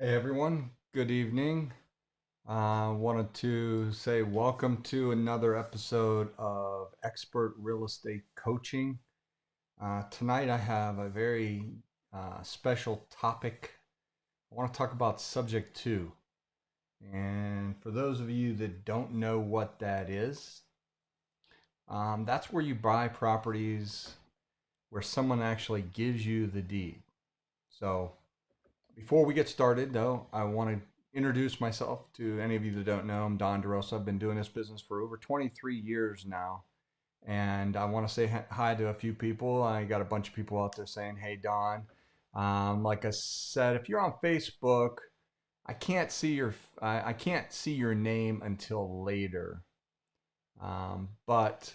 Hey everyone, good evening. Wanted to say welcome to another episode of Expert Real Estate Coaching. Tonight I have a very special topic. I want to talk about subject to. And for those of you that don't know what that is, that's where you buy properties where someone actually gives you the deed. So before we get started, though, I want to introduce myself to any of you that don't know. I'm Don DeRosa. I've been doing this business for over 23 years now. And I want to say hi to a few people. I got a bunch of people out there saying, "Hey, Don." Like I said, if you're on Facebook, I can't see I can't see your name until later. But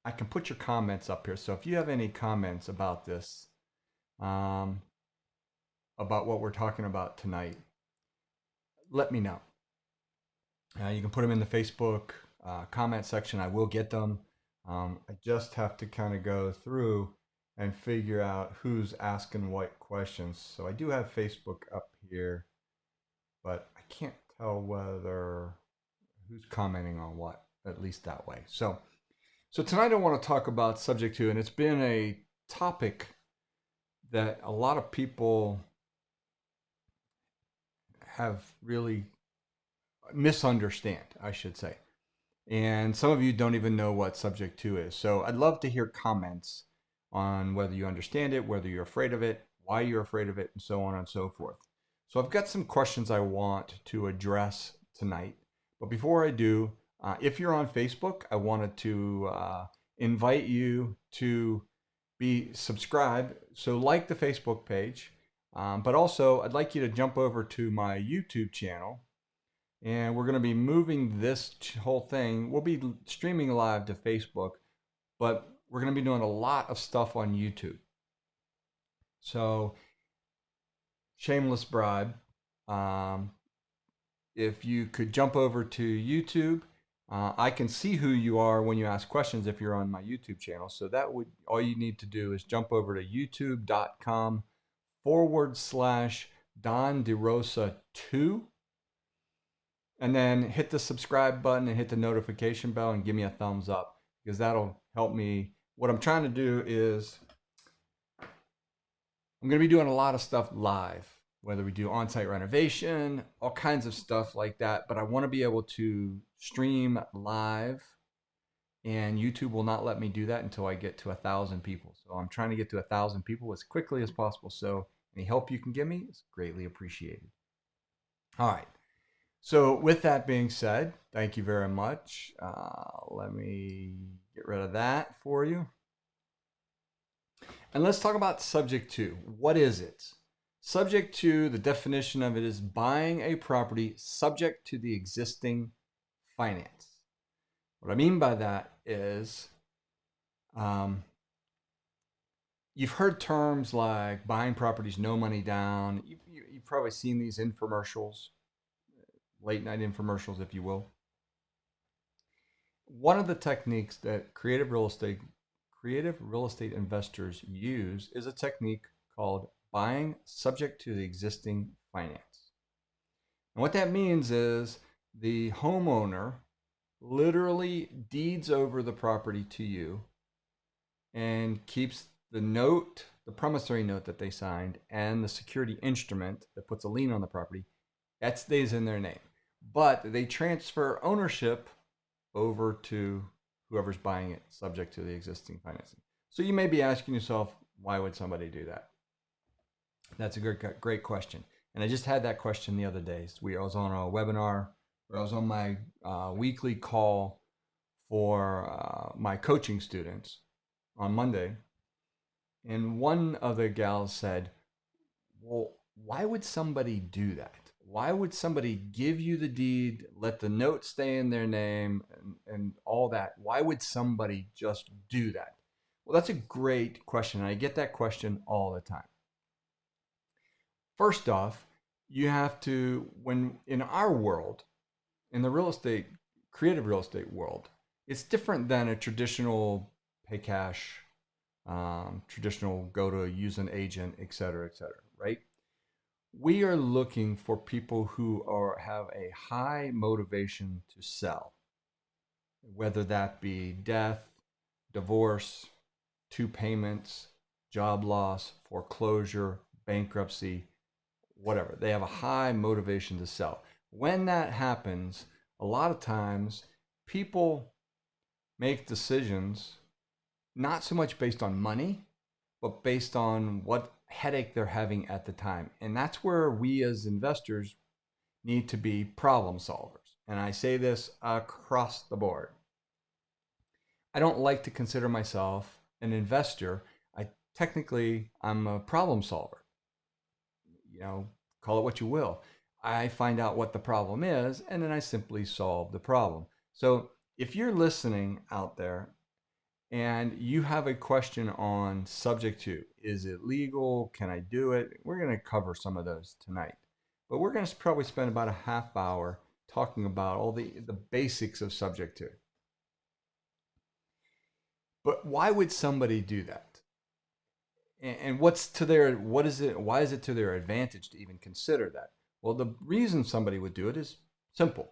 I can put your comments up here. So if you have any comments about this, um, about what we're talking about tonight, let me know. You can put them in the Facebook comment section. I will get them. I just have to kind of go through and figure out who's asking what questions. So I do have Facebook up here, but I can't tell whether who's commenting on what, at least that way. So tonight I want to talk about subject to, and it's been a topic that a lot of people have really misunderstand, I should say. And some of you don't even know what subject to is. So I'd love to hear comments on whether you understand it, whether you're afraid of it, why you're afraid of it, and so on and so forth. So I've got some questions I want to address tonight. But before I do, if you're on Facebook, I wanted to invite you to be subscribed. So like the Facebook page, but also I'd like you to jump over to my YouTube channel, and we're going to be moving this whole thing. We'll be streaming live to Facebook, but we're going to be doing a lot of stuff on YouTube. So, shameless bribe. Um, if you could jump over to YouTube, I can see who you are when you ask questions if you're on my YouTube channel. So that would all you need to do is jump over to youtube.com/ Don DeRosa 2, and then hit the subscribe button and hit the notification bell and give me a thumbs up, because that'll help me. What I'm trying to do is I'm going to be doing a lot of stuff live, whether we do on-site renovation, all kinds of stuff like that, but I want to be able to stream live, and YouTube will not let me do that until I get to 1,000 people. So I'm trying to get to 1,000 people as quickly as possible. So any help you can give me is greatly appreciated. All right. So, with that being said, thank you very much. Let me get rid of that for you. And let's talk about subject to. What is it? Subject to, the definition of it is buying a property subject to the existing finance. What I mean by that is um, you've heard terms like buying properties, no money down. You've probably seen these infomercials, late night infomercials, if you will. One of the techniques that creative real estate investors use is a technique called buying subject to the existing finance. And what that means is the homeowner literally deeds over the property to you and keeps the note, the promissory note that they signed, and the security instrument that puts a lien on the property. That stays in their name. But they transfer ownership over to whoever's buying it, subject to the existing financing. So you may be asking yourself, why would somebody do that? That's a great question. And I just had that question the other day. I was on a webinar, where I was on my weekly call for my coaching students on Monday. And one of the gals said, well, why would somebody do that? Why would somebody give you the deed, let the note stay in their name, and all that? Why would somebody just do that? Well, that's a great question. I get that question all the time. First off, you have to, when in our world, in the creative real estate world, it's different than a traditional pay cash, traditional go to use an agent, et cetera, right? we are looking for people who have a high motivation to sell, whether that be death, divorce, two payments, job loss, foreclosure, bankruptcy, whatever. They have a high motivation to sell. When that happens, a lot of times people make decisions not so much based on money, but based on what headache they're having at the time. And that's where we as investors need to be problem solvers. And I say this across the board. I don't like to consider myself an investor. I'm a problem solver. Call it what you will. I find out what the problem is, and then I simply solve the problem. So if you're listening out there and you have a question on subject to, is it legal? Can I do it? We're going to cover some of those tonight. But we're going to probably spend about a half hour talking about all the basics of subject to. But why would somebody do that? And why is it to their advantage to even consider that? Well, the reason somebody would do it is simple.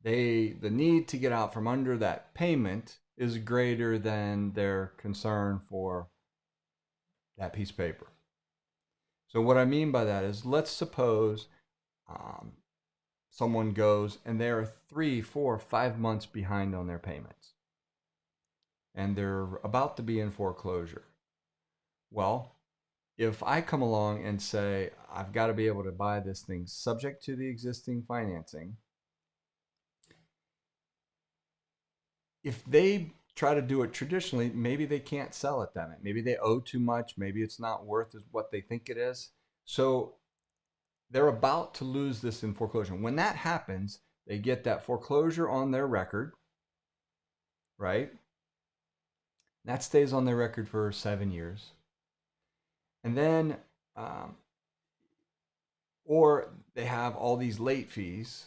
The need to get out from under that payment is greater than their concern for that piece of paper. So what I mean by that is, let's suppose someone goes and they're 3, 4, 5 months behind on their payments, and they're about to be in foreclosure. Well, if I come along and say, I've got to be able to buy this thing subject to the existing financing, if they try to do it traditionally, maybe they can't sell it then. Maybe they owe too much. Maybe it's not worth what they think it is. So they're about to lose this in foreclosure. When that happens, they get that foreclosure on their record, right? That stays on their record for 7 years. And then, or they have all these late fees,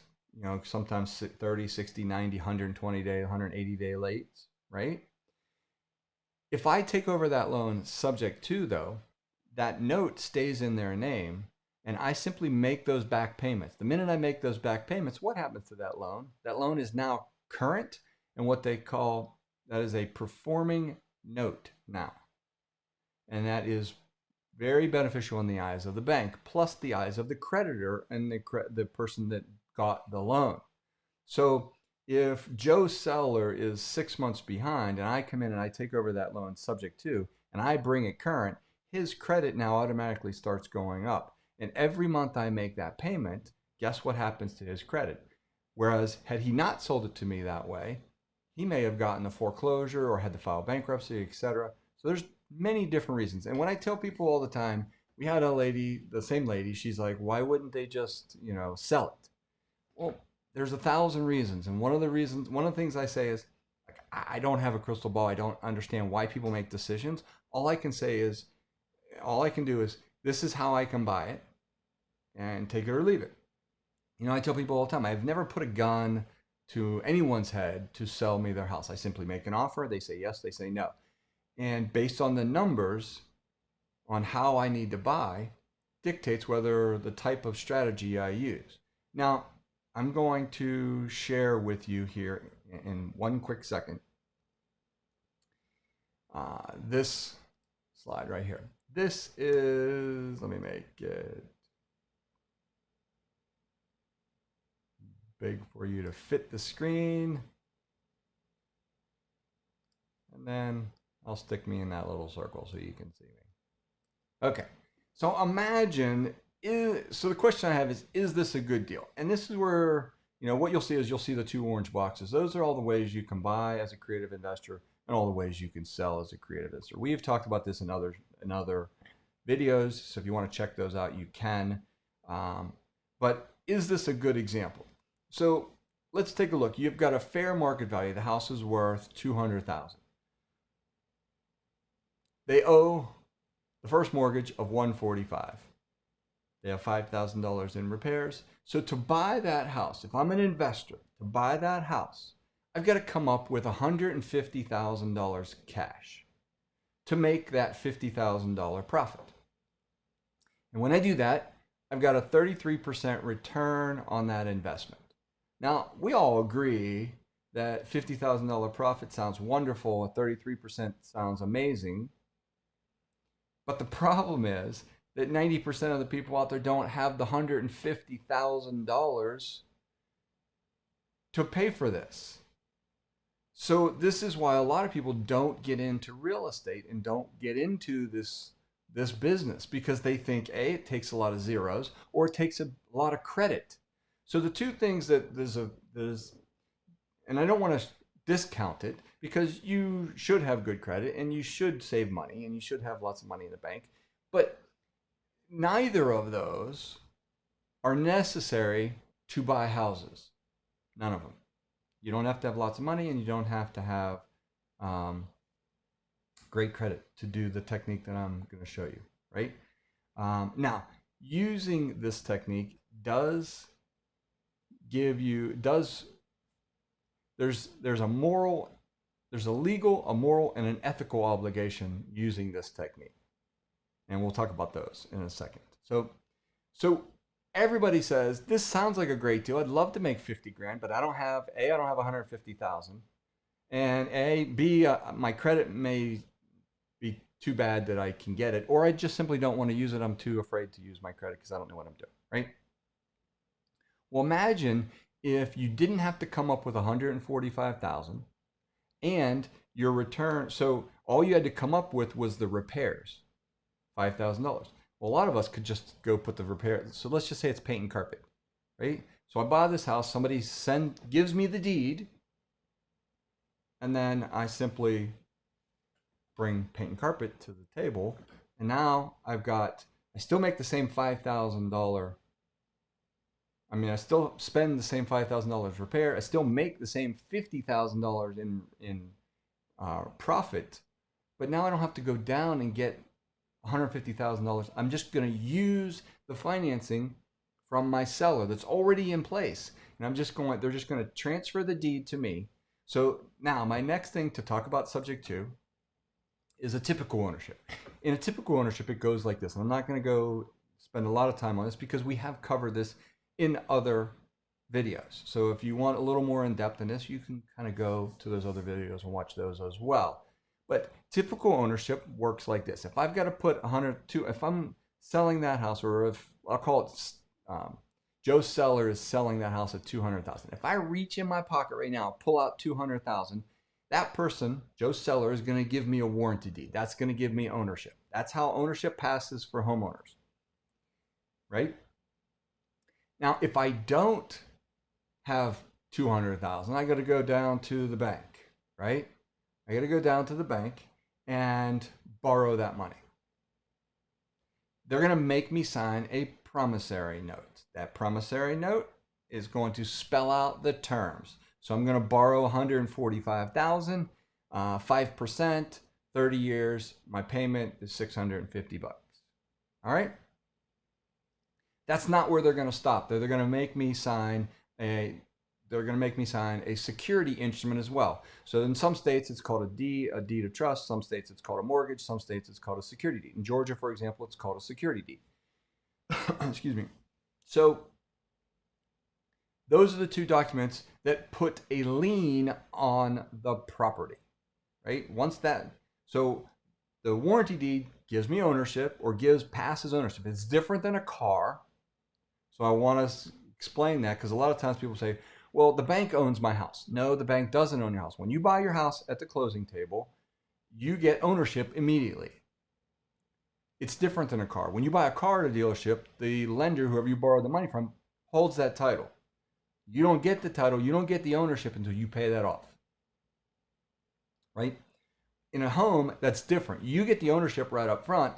sometimes 30, 60, 90, 120 day, 180 day lates, right? If I take over that loan subject to, though, that note stays in their name, and I simply make those back payments. The minute I make those back payments, what happens to that loan? That loan is now current, and what they call, that is a performing note now. And that is very beneficial in the eyes of the bank, plus the eyes of the creditor and the person that got the loan. So if Joe Seller is 6 months behind and I come in and I take over that loan subject to, and I bring it current, his credit now automatically starts going up. And every month I make that payment, guess what happens to his credit? Whereas had he not sold it to me that way, he may have gotten a foreclosure or had to file bankruptcy, etc. So there's many different reasons. And when I tell people all the time, we had a lady, the same lady, she's like, why wouldn't they just, sell it? Well, there's 1,000 reasons. And one of the things I say is, like, I don't have a crystal ball. I don't understand why people make decisions. All I can do is, this is how I can buy it and take it or leave it. I tell people all the time, I've never put a gun to anyone's head to sell me their house. I simply make an offer. They say yes, they say no. And based on the numbers on how I need to buy dictates whether the type of strategy I use. Now, I'm going to share with you here in one quick second this slide right here. This is, let me make it big for you to fit the screen. And then I'll stick me in that little circle so you can see me. Okay, so imagine, so the question I have is this a good deal? And this is where, what you'll see the 2 orange boxes. Those are all the ways you can buy as a creative investor and all the ways you can sell as a creative investor. We've talked about this in other videos, so if you want to check those out, you can. But is this a good example? So let's take a look. You've got a fair market value. The house is worth $200,000. They owe the first mortgage of $145,000. They have $5,000 in repairs. So to buy that house, if I'm an investor, to buy that house, I've got to come up with $150,000 cash to make that $50,000 profit. And when I do that, I've got a 33% return on that investment. Now, we all agree that $50,000 profit sounds wonderful, 33% sounds amazing. But the problem is that 90% of the people out there don't have the $150,000 to pay for this. So this is why a lot of people don't get into real estate and don't get into this business, because they think A, it takes a lot of zeros, or it takes a lot of credit. So the two things that there's, and I don't want to discount it, because you should have good credit and you should save money and you should have lots of money in the bank, but neither of those are necessary to buy houses. None of them. You don't have to have lots of money, and you don't have to have great credit to do the technique that I'm going to show you, right? Now, using this technique does give you, there's a moral, there's a legal, a moral, and an ethical obligation using this technique. And we'll talk about those in a second. So everybody says, this sounds like a great deal. I'd love to make 50 grand, but I don't have 150,000. And B, my credit may be too bad that I can get it, or I just simply don't want to use it. I'm too afraid to use my credit because I don't know what I'm doing, right? Well, imagine if you didn't have to come up with 145,000 and your return, so all you had to come up with was the repairs, $5,000. Well, a lot of us could just go put the repair. So let's just say it's paint and carpet, right? So I buy this house, somebody gives me the deed, and then I simply bring paint and carpet to the table, and now I still make the same $5,000. I mean, I still spend the same $5,000 repair. I still make the same $50,000 in profit, but now I don't have to go down and get $150,000. I'm just going to use the financing from my seller that's already in place, and they're just going to transfer the deed to me. So now my next thing to talk about, subject to, is a typical ownership. In a typical ownership, it goes like this. And I'm not going to go spend a lot of time on this because we have covered this in other videos. So if you want a little more in depth in this, you can kind of go to those other videos and watch those as well. But typical ownership works like this. If I've got to put if I'm selling that house, or if I'll call it Joe Seller is selling that house at $200,000. If I reach in my pocket right now, pull out $200,000, that person, Joe Seller, is going to give me a warranty deed. That's going to give me ownership. That's how ownership passes for homeowners, right? Now, if I don't have $200,000, I got to go down to the bank, right? I got to go down to the bank and borrow that money. They're going to make me sign a promissory note. That promissory note is going to spell out the terms. So I'm going to borrow $145,000, 5%, 30 years. My payment is $650. All right. That's not where they're going to stop. They're going to make me sign a security instrument as well. So in some states it's called a deed of trust. Some states it's called a mortgage. Some states it's called a security deed. In Georgia, for example, it's called a security deed. Excuse me. So those are the two documents that put a lien on the property, right? So the warranty deed gives me ownership, or passes ownership. It's different than a car. So I want to explain that, because a lot of times people say, well, the bank owns my house. No, the bank doesn't own your house. When you buy your house at the closing table, you get ownership immediately. It's different than a car. When you buy a car at a dealership, the lender, whoever you borrowed the money from, holds that title. You don't get the title, you don't get the ownership until you pay that off, right? In a home, that's different. You get the ownership right up front,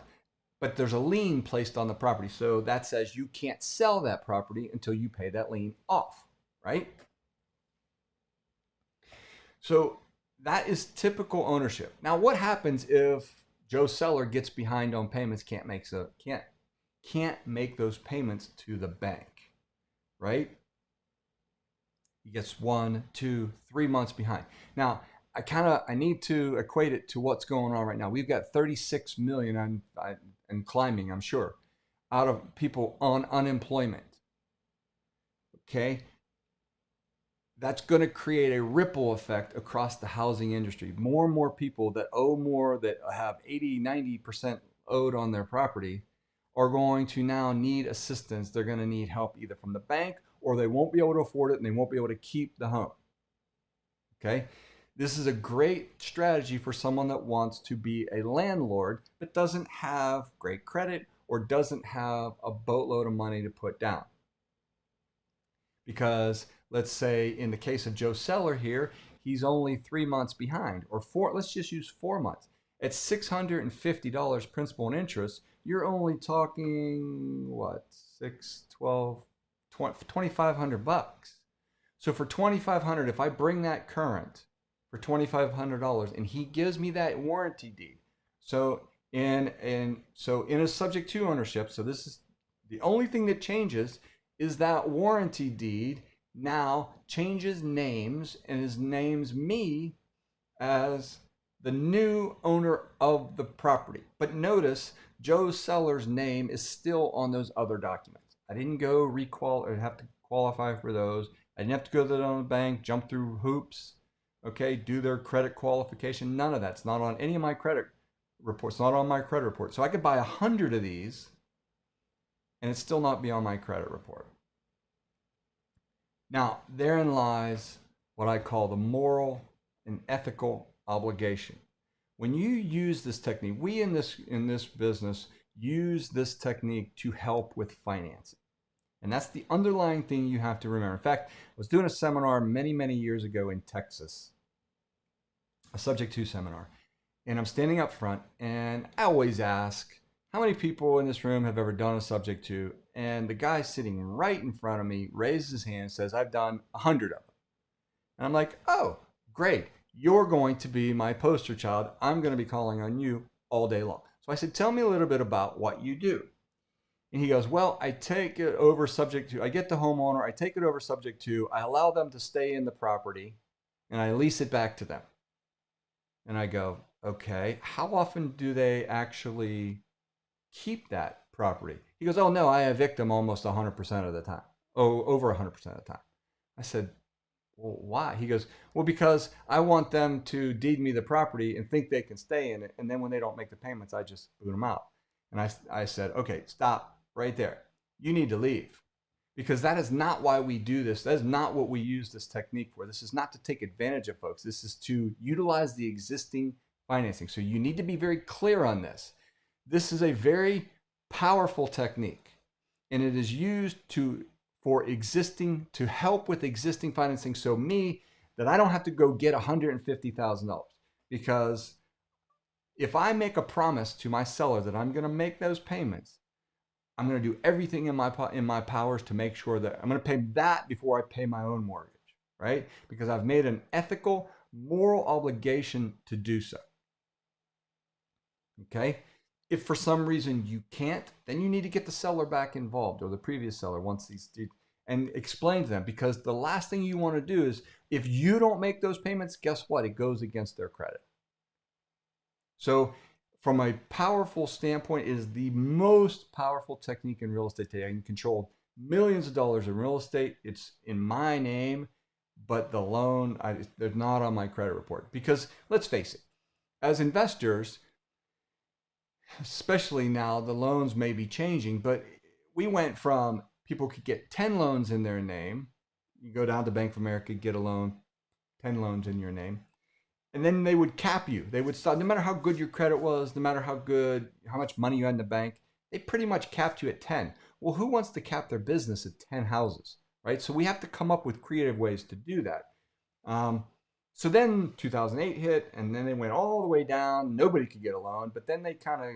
but there's a lien placed on the property. So that says you can't sell that property until you pay that lien off, right? So that is typical ownership. Now, what happens if Joe Seller gets behind on payments, can't make those payments to the bank, right? He gets 1, 2, 3 months behind. Now, I need to equate it to what's going on right now. We've got 36 million and climbing, I'm sure, out of people on unemployment. Okay, that's going to create a ripple effect across the housing industry. More and more people that owe more, that have 80-90% owed on their property, are going to now need assistance. They're going to need help either from the bank, or they won't be able to afford it and they won't be able to keep the home. Okay, this is a great strategy for someone that wants to be a landlord but doesn't have great credit or doesn't have a boatload of money to put down. Because let's say in the case of Joe Seller here, he's only 3 months behind, or four, let's just use 4 months. At $650 principal and interest, you're only talking, what, 6, 12, 2,500 bucks. So for 2,500, if I bring that current for $2,500 and he gives me that warranty deed, so in a subject to ownership, so this is the only thing that changes is that warranty deed now changes names and is names me as the new owner of the property. But notice Joe Seller's name is still on those other documents. I didn't go have to qualify for those. I didn't have to go to the bank, jump through hoops, okay, do their credit qualification. None of that's not on any of my credit reports. It's not on my credit report. So I could buy 100 of these and it's still not be on my credit report. Now, therein lies what I call the moral and ethical obligation. When you use this technique, we in this business use this technique to help with financing. And that's the underlying thing you have to remember. In fact, I was doing a seminar many, many years ago in Texas, a subject to seminar. And I'm standing up front and I always ask, how many people in this room have ever done a subject to? And the guy sitting right in front of me raises his hand and says, I've done 100 of them. And I'm like, oh, great. You're going to be my poster child. I'm going to be calling on you all day long. So I said, tell me a little bit about what you do. And he goes, well, I take it over subject to, I get the homeowner, I take it over subject to, I allow them to stay in the property, and I lease it back to them. And I go, okay, how often do they actually keep that property? He goes, oh no, I evict them almost 100% of the time. Oh, over 100% of the time. I said, well, why? He goes, well, because I want them to deed me the property and think they can stay in it. And then when they don't make the payments, I just boot them out. And I said, okay, stop right there. You need to leave, because that is not why we do this. That is not what we use this technique for. This is not to take advantage of folks. This is to utilize the existing financing. So you need to be very clear on this. This is a very powerful technique, and it is used to help with existing financing. So that I don't have to go get $150,000, because if I make a promise to my seller that I'm going to make those payments, I'm going to do everything in my powers to make sure that I'm going to pay that before I pay my own mortgage, right? Because I've made an ethical, moral obligation to do so. Okay? If for some reason you can't, then you need to get the seller back involved, or the previous seller, once these and explain to them, because the last thing you want to do is, if you don't make those payments, guess what? It goes against their credit. So from a powerful standpoint, it is the most powerful technique in real estate today. I can control millions of dollars in real estate. It's in my name, but the loan, they're not on my credit report. Because let's face it, as investors, especially now, the loans may be changing, but we went from people could get 10 loans in their name. You go down to Bank of America, get a loan, 10 loans in your name. And then they would cap you. They would stop, no matter how good your credit was, no matter how much money you had in the bank, they pretty much capped you at 10. Well, who wants to cap their business at 10 houses, right? So we have to come up with creative ways to do that. So then 2008 hit, and then they went all the way down. Nobody could get a loan, but then they kind of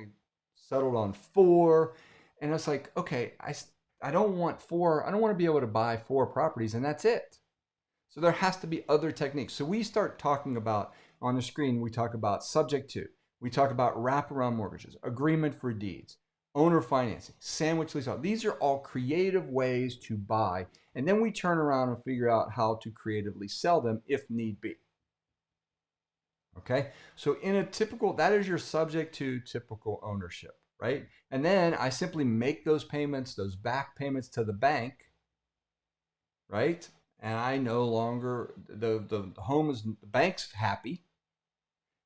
settled on 4. And it's like, okay, I don't want 4. I don't want to be able to buy 4 properties, and that's it. So there has to be other techniques. So we start talking about, on the screen, we talk about subject to, we talk about wraparound mortgages, agreement for deeds, owner financing, sandwich lease. These are all creative ways to buy. And then we turn around and figure out how to creatively sell them if need be. Okay, so in a typical, that is your subject to typical ownership. right? And then I simply make those payments, those back payments to the bank, right? And I no longer, the home is, the bank's happy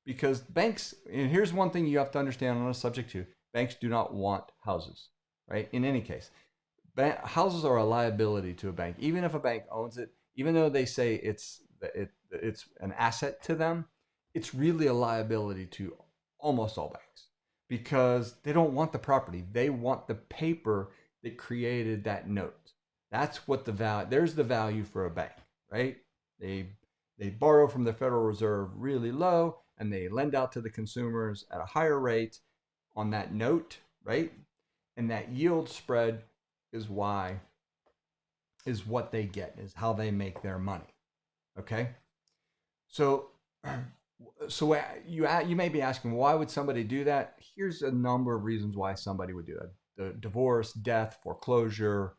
because banks, and here's one thing you have to understand on a subject to, banks do not want houses, right? In any case, houses are a liability to a bank. Even if a bank owns it, even though they say it's an asset to them, it's really a liability to almost all banks because they don't want the property. They want the paper that created that note. That's what the value. There's the value for a bank, right? They borrow from the Federal Reserve really low and they lend out to the consumers at a higher rate on that note, right? And that yield spread is what they get, is how they make their money. Okay? So you may be asking, why would somebody do that? Here's a number of reasons why somebody would do that. The divorce, death, foreclosure,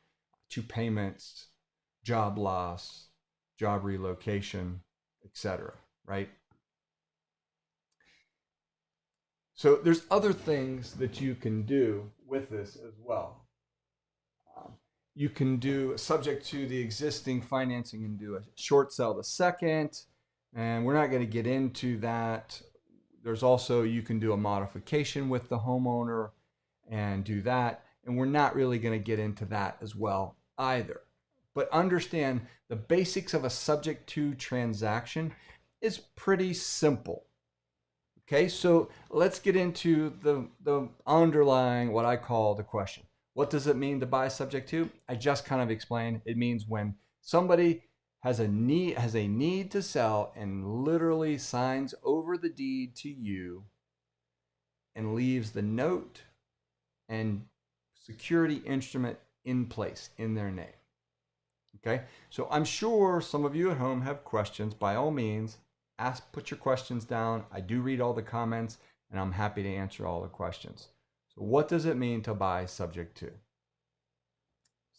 2 payments, job loss, job relocation, etc., right? So there's other things that you can do with this as well. You can do, subject to the existing financing, and do a short sale the second, and we're not going to get into that. There's also, you can do a modification with the homeowner and do that, and we're not really going to get into that as well either. But understand the basics of a subject to transaction is pretty simple. Okay, so let's get into the underlying, what I call the question. What does it mean to buy subject to? I just kind of explained. It means when somebody has a need to sell and literally signs over the deed to you and leaves the note and security instrument in place in their name. Okay, so I'm sure some of you at home have questions. By all means, put your questions down. I do read all the comments and I'm happy to answer all the questions. So what does it mean to buy subject to?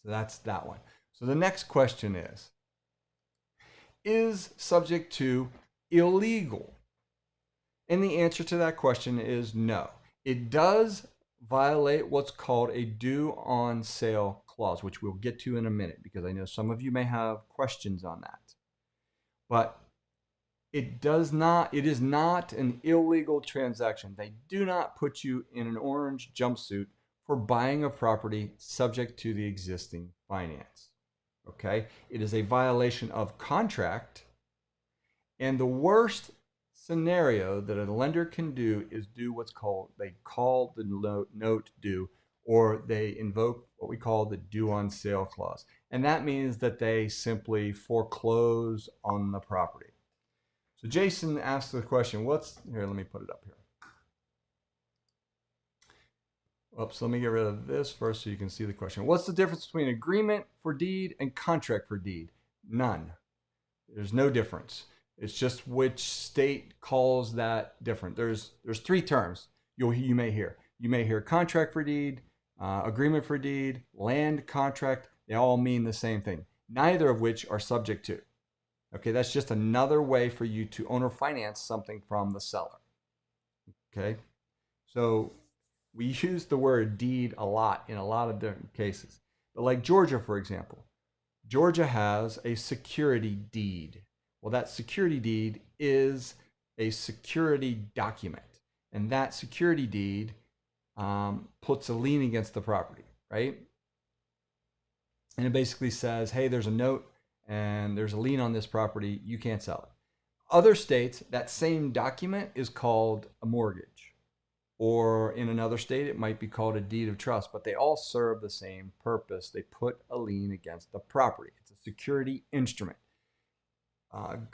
So that's that one. So the next question is subject to illegal? And the answer to that question is no. It does violate what's called a due on sale clause, which we'll get to in a minute because I know some of you may have questions on that. But it is not an illegal transaction. They do not put you in an orange jumpsuit for buying a property subject to the existing finance. Okay? It is a violation of contract. And the worst scenario that a lender can do is do what's called, they call the note due, or they invoke what we call the due on sale clause. And that means that they simply foreclose on the property. So Jason asked the question, here, let me put it up here. Oops, let me get rid of this first so you can see the question. What's the difference between agreement for deed and contract for deed? None. There's no difference. It's just which state calls that different. There's 3 terms you may hear. You may hear contract for deed, agreement for deed, land contract. They all mean the same thing, neither of which are subject to. Okay, that's just another way for you to owner finance something from the seller. Okay, so we use the word deed a lot in a lot of different cases. But like Georgia, for example, Georgia has a security deed. Well, that security deed is a security document. And that security deed puts a lien against the property, right? And it basically says, hey, there's a note and there's a lien on this property, you can't sell it. Other states, that same document is called a mortgage. Or in another state, it might be called a deed of trust, but they all serve the same purpose. They put a lien against the property. It's a security instrument.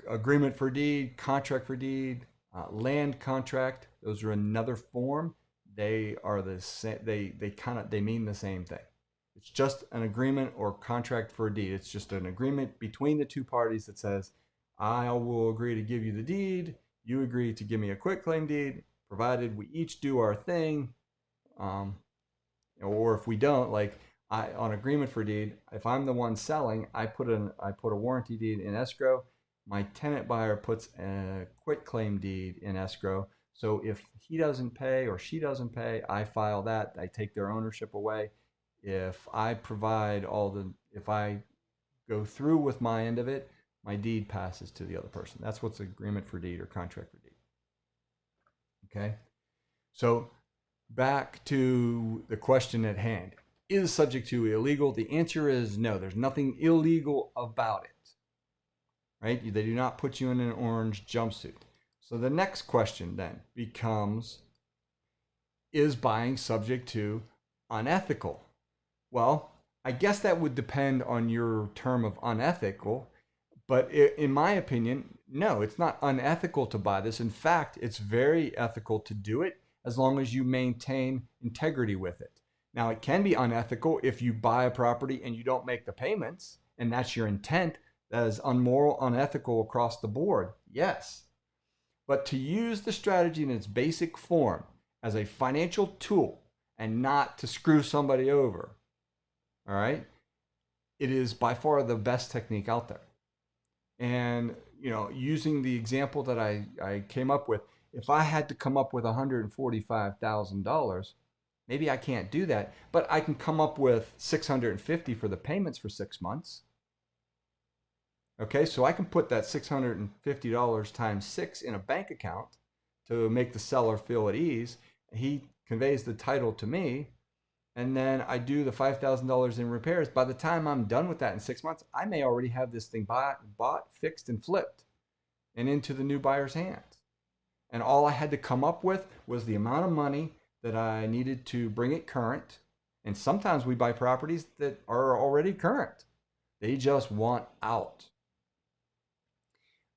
Agreement for deed, contract for deed, land contract, those are another form. They are the same, they mean the same thing. It's just an agreement or contract for a deed. It's just an agreement between the 2 parties that says, I will agree to give you the deed. You agree to give me a quitclaim deed, provided we each do our thing. Or if we don't, like on agreement for deed, if I'm the one selling, I put a warranty deed in escrow. My tenant buyer puts a quitclaim deed in escrow. So if he doesn't pay or she doesn't pay, I file that. I take their ownership away. If I provide if I go through with my end of it, my deed passes to the other person. That's what's agreement for deed or contract for deed. Okay. So back to the question at hand. Is subject to illegal? The answer is no. There's nothing illegal about it. Right? They do not put you in an orange jumpsuit. So the next question then becomes, is buying subject to unethical? Well, I guess that would depend on your term of unethical, but in my opinion, no, it's not unethical to buy this. In fact, it's very ethical to do it as long as you maintain integrity with it. Now, it can be unethical if you buy a property and you don't make the payments, and that's your intent. That is unmoral, unethical across the board. Yes. But to use the strategy in its basic form as a financial tool and not to screw somebody over, all right, it is by far the best technique out there. And, using the example that I came up with, if I had to come up with $145,000, maybe I can't do that, but I can come up with $650 for the payments for 6 months. Okay, so I can put that $650 times 6 in a bank account to make the seller feel at ease. He conveys the title to me, and then I do the $5,000 in repairs. By the time I'm done with that in 6 months, I may already have this thing bought, fixed, and flipped and into the new buyer's hands. And all I had to come up with was the amount of money that I needed to bring it current. And sometimes we buy properties that are already current. They just want out.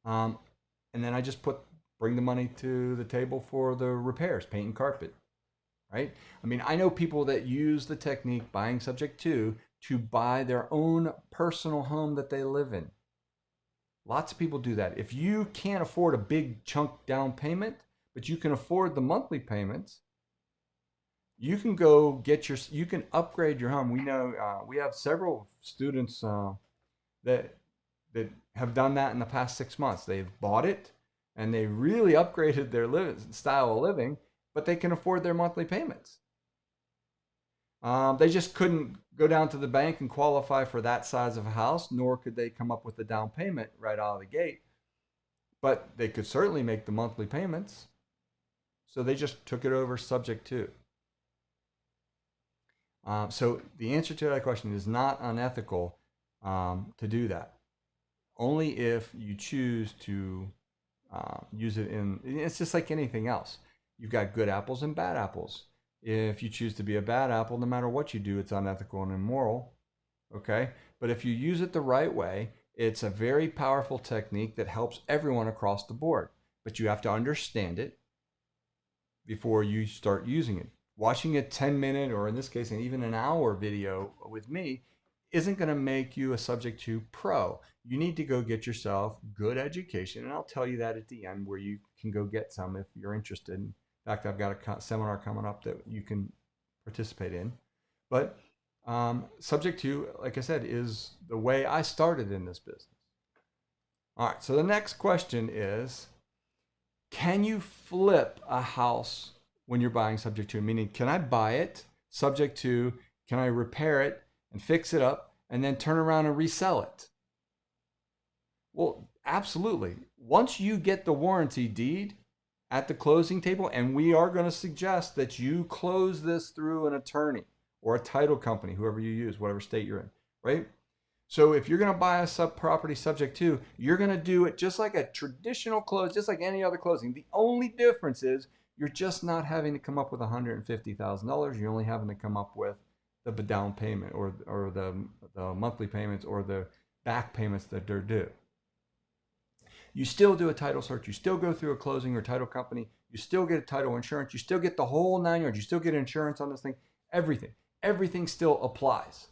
And then I just bring the money to the table for the repairs, paint and carpet, right? I mean, I know people that use the technique buying subject to buy their own personal home that they live in. Lots of people do that. If you can't afford a big chunk down payment, but you can afford the monthly payments, you can you can upgrade your home. We know we have several students that have done that in the past 6 months. They've bought it and they really upgraded their style of living, but they can afford their monthly payments. They just couldn't go down to the bank and qualify for that size of a house, nor could they come up with the down payment right out of the gate. But they could certainly make the monthly payments. So they just took it over subject to. So the answer to that question is not unethical to do that. Only if you choose to use it it's just like anything else. You've got good apples and bad apples. If you choose to be a bad apple, no matter what you do, it's unethical and immoral. Okay? But if you use it the right way, it's a very powerful technique that helps everyone across the board. But you have to understand it before you start using it. Watching a 10-minute, or in this case, even an hour video with me isn't going to make you a subject to pro. You need to go get yourself good education, and I'll tell you that at the end where you can go get some if you're interested. In fact, I've got a seminar coming up that you can participate in. But subject to, like I said, is the way I started in this business. All right, so the next question is, can you flip a house when you're buying subject to? Meaning, can I buy it subject to, can I repair it and fix it up and then turn around and resell it? Well, absolutely. Once you get the warranty deed at the closing table, and we are going to suggest that you close this through an attorney or a title company, whoever you use, whatever state you're in, right? So if you're going to buy a property subject to, you're going to do it just like a traditional close, just like any other closing. The only difference is you're just not having to come up with $150,000. You're only having to come up with the down payment or the monthly payments or the back payments that they're due. You still do a title search. You still go through a closing or title company. You still get a title insurance. You still get the whole 9 yards. You still get insurance on this thing. Everything still applies.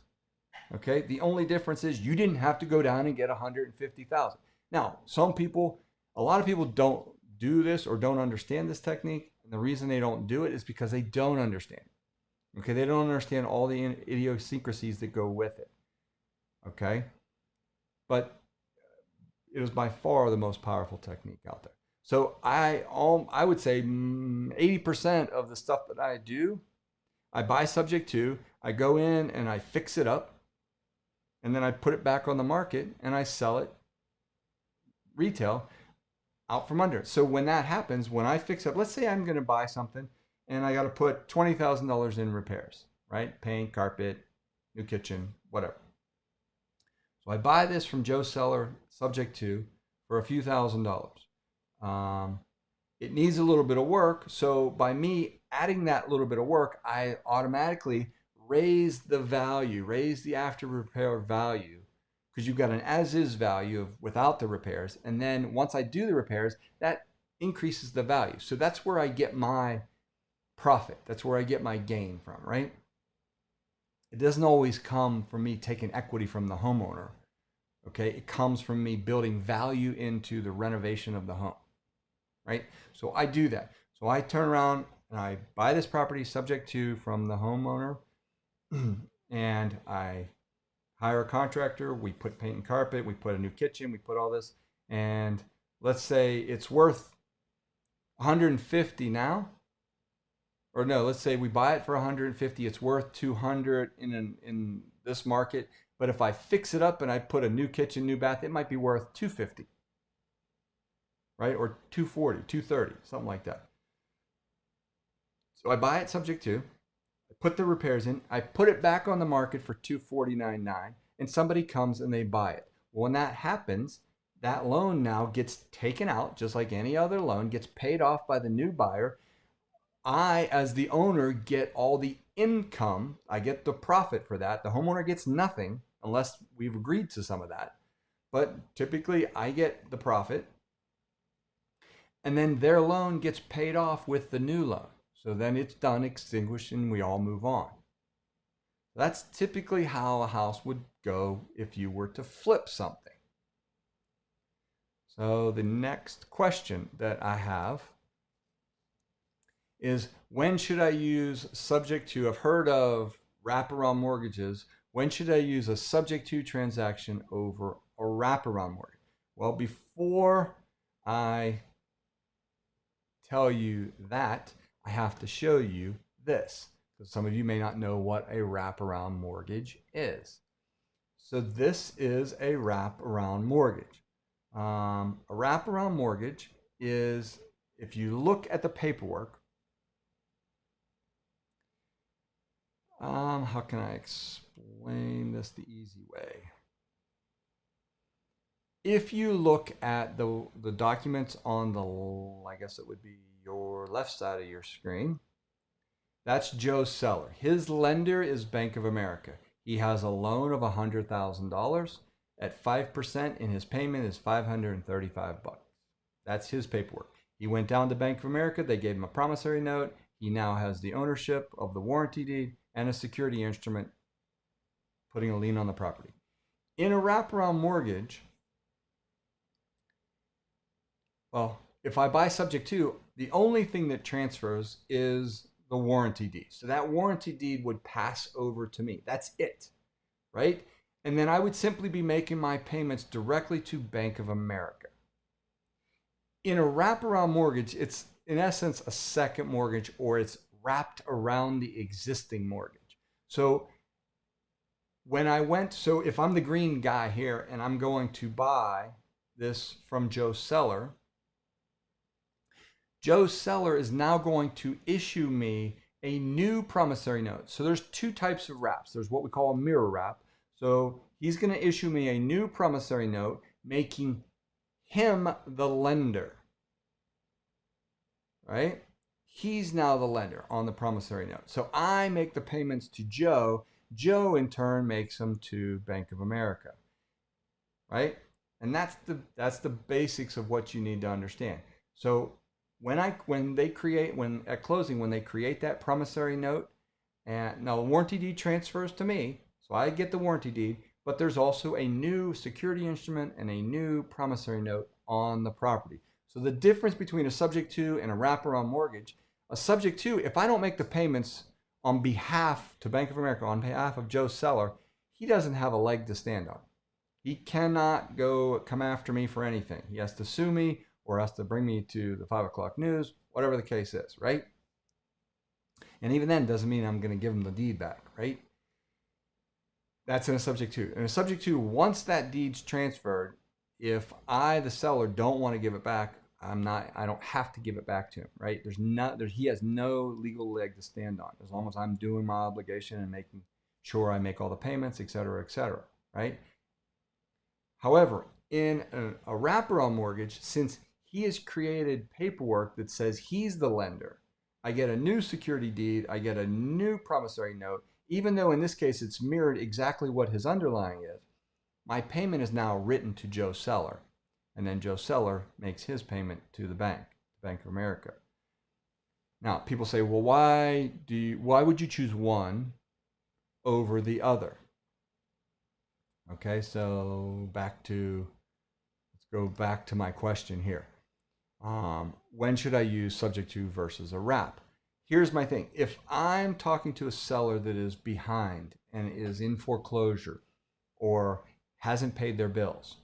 Okay. The only difference is you didn't have to go down and get $150,000. Now, a lot of people don't do this or don't understand this technique. And the reason they don't do it is because they don't understand it. Okay. They don't understand all the idiosyncrasies that go with it. Okay. But it is by far the most powerful technique out there. So I would say 80% of the stuff that I do, I buy subject to, I go in and I fix it up, and then I put it back on the market and I sell it retail out from under. So when that happens, when I fix up, let's say I'm going to buy something and I got to put $20,000 in repairs, right? Paint, carpet, new kitchen, whatever. So I buy this from Joe Seller, subject to, for a few $1,000s. It needs a little bit of work. So by me adding that little bit of work, I automatically raise the value, raise the after repair value, because you've got an as-is value of without the repairs. And then once I do the repairs, that increases the value. So that's where I get my profit. That's where I get my gain from, right? It doesn't always come from me taking equity from the homeowner. Okay, it comes from me building value into the renovation of the home, right? So I do that. So I turn around and I buy this property subject to from the homeowner, and I hire a contractor. We put paint and carpet. We put a new kitchen. We put all this, and let's say it's worth 150 now, or no, let's say we buy it for 150. It's worth 200 in this market. But if I fix it up and I put a new kitchen, new bath, it might be worth 250, right? Or 240, 230, something like that. So I buy it subject to, I put the repairs in, I put it back on the market for $249.9, and somebody comes and they buy it. Well, when that happens, that loan now gets taken out, just like any other loan, gets paid off by the new buyer. I, as the owner, get all the income. I get the profit for that. The homeowner gets nothing unless we've agreed to some of that. But typically, I get the profit. And then their loan gets paid off with the new loan. So then it's done, extinguished, and we all move on. That's typically how a house would go if you were to flip something. So the next question that I have is, when should I use subject to? I've heard of wraparound mortgages. When should I use a subject to transaction over a wraparound mortgage? Well, before I tell you that, I have to show you this, because some of you may not know what a wraparound mortgage is. So this is a wraparound mortgage. A wraparound mortgage is, if you look at the paperwork, how can I explain this the easy way? If you look at the documents on the, I guess it would be your left side of your screen, that's Joe Seller. His lender is Bank of America. He has a loan of $100,000 at 5%, and his payment is $535. That's his paperwork. He went down to Bank of America. They gave him a promissory note. He now has the ownership of the warranty deed and a security instrument putting a lien on the property. In a wraparound mortgage, well, if I buy subject to, the only thing that transfers is the warranty deed. So that warranty deed would pass over to me. That's it, right? And then I would simply be making my payments directly to Bank of America. In a wraparound mortgage, it's in essence a second mortgage, or it's wrapped around the existing mortgage. So if I'm the green guy here and I'm going to buy this from Joe Seller, Joe Seller is now going to issue me a new promissory note. So there's two types of wraps. There's what we call a mirror wrap. So he's going to issue me a new promissory note, making him the lender, right? He's now the lender on the promissory note. So I make the payments to Joe. Joe, in turn, makes them to Bank of America, right? And that's the basics of what you need to understand. So when they create that promissory note, and now the warranty deed transfers to me, so I get the warranty deed, but there's also a new security instrument and a new promissory note on the property. So the difference between a subject to and a wraparound mortgage, a subject to, if I don't make the payments on behalf to Bank of America, on behalf of Joe Seller, he doesn't have a leg to stand on. He cannot come after me for anything. He has to sue me, or has to bring me to the 5 o'clock news, whatever the case is, right? And even then doesn't mean I'm going to give them the deed back, right? That's in a subject to. In a subject to, once that deed's transferred, if I, the seller, don't want to give it back, I don't have to give it back to him, right? He has no legal leg to stand on as long as I'm doing my obligation and making sure I make all the payments, et cetera, right? However, in a wraparound mortgage, since he has created paperwork that says he's the lender, I get a new security deed, I get a new promissory note, even though in this case it's mirrored exactly what his underlying is. My payment is now written to Joe Seller, and then Joe Seller makes his payment to the bank, Bank of America. Now, people say, well, why would you choose one over the other? Okay, so let's go back to my question here. When should I use subject to versus a wrap? Here's my thing. If I'm talking to a seller that is behind and is in foreclosure or hasn't paid their bills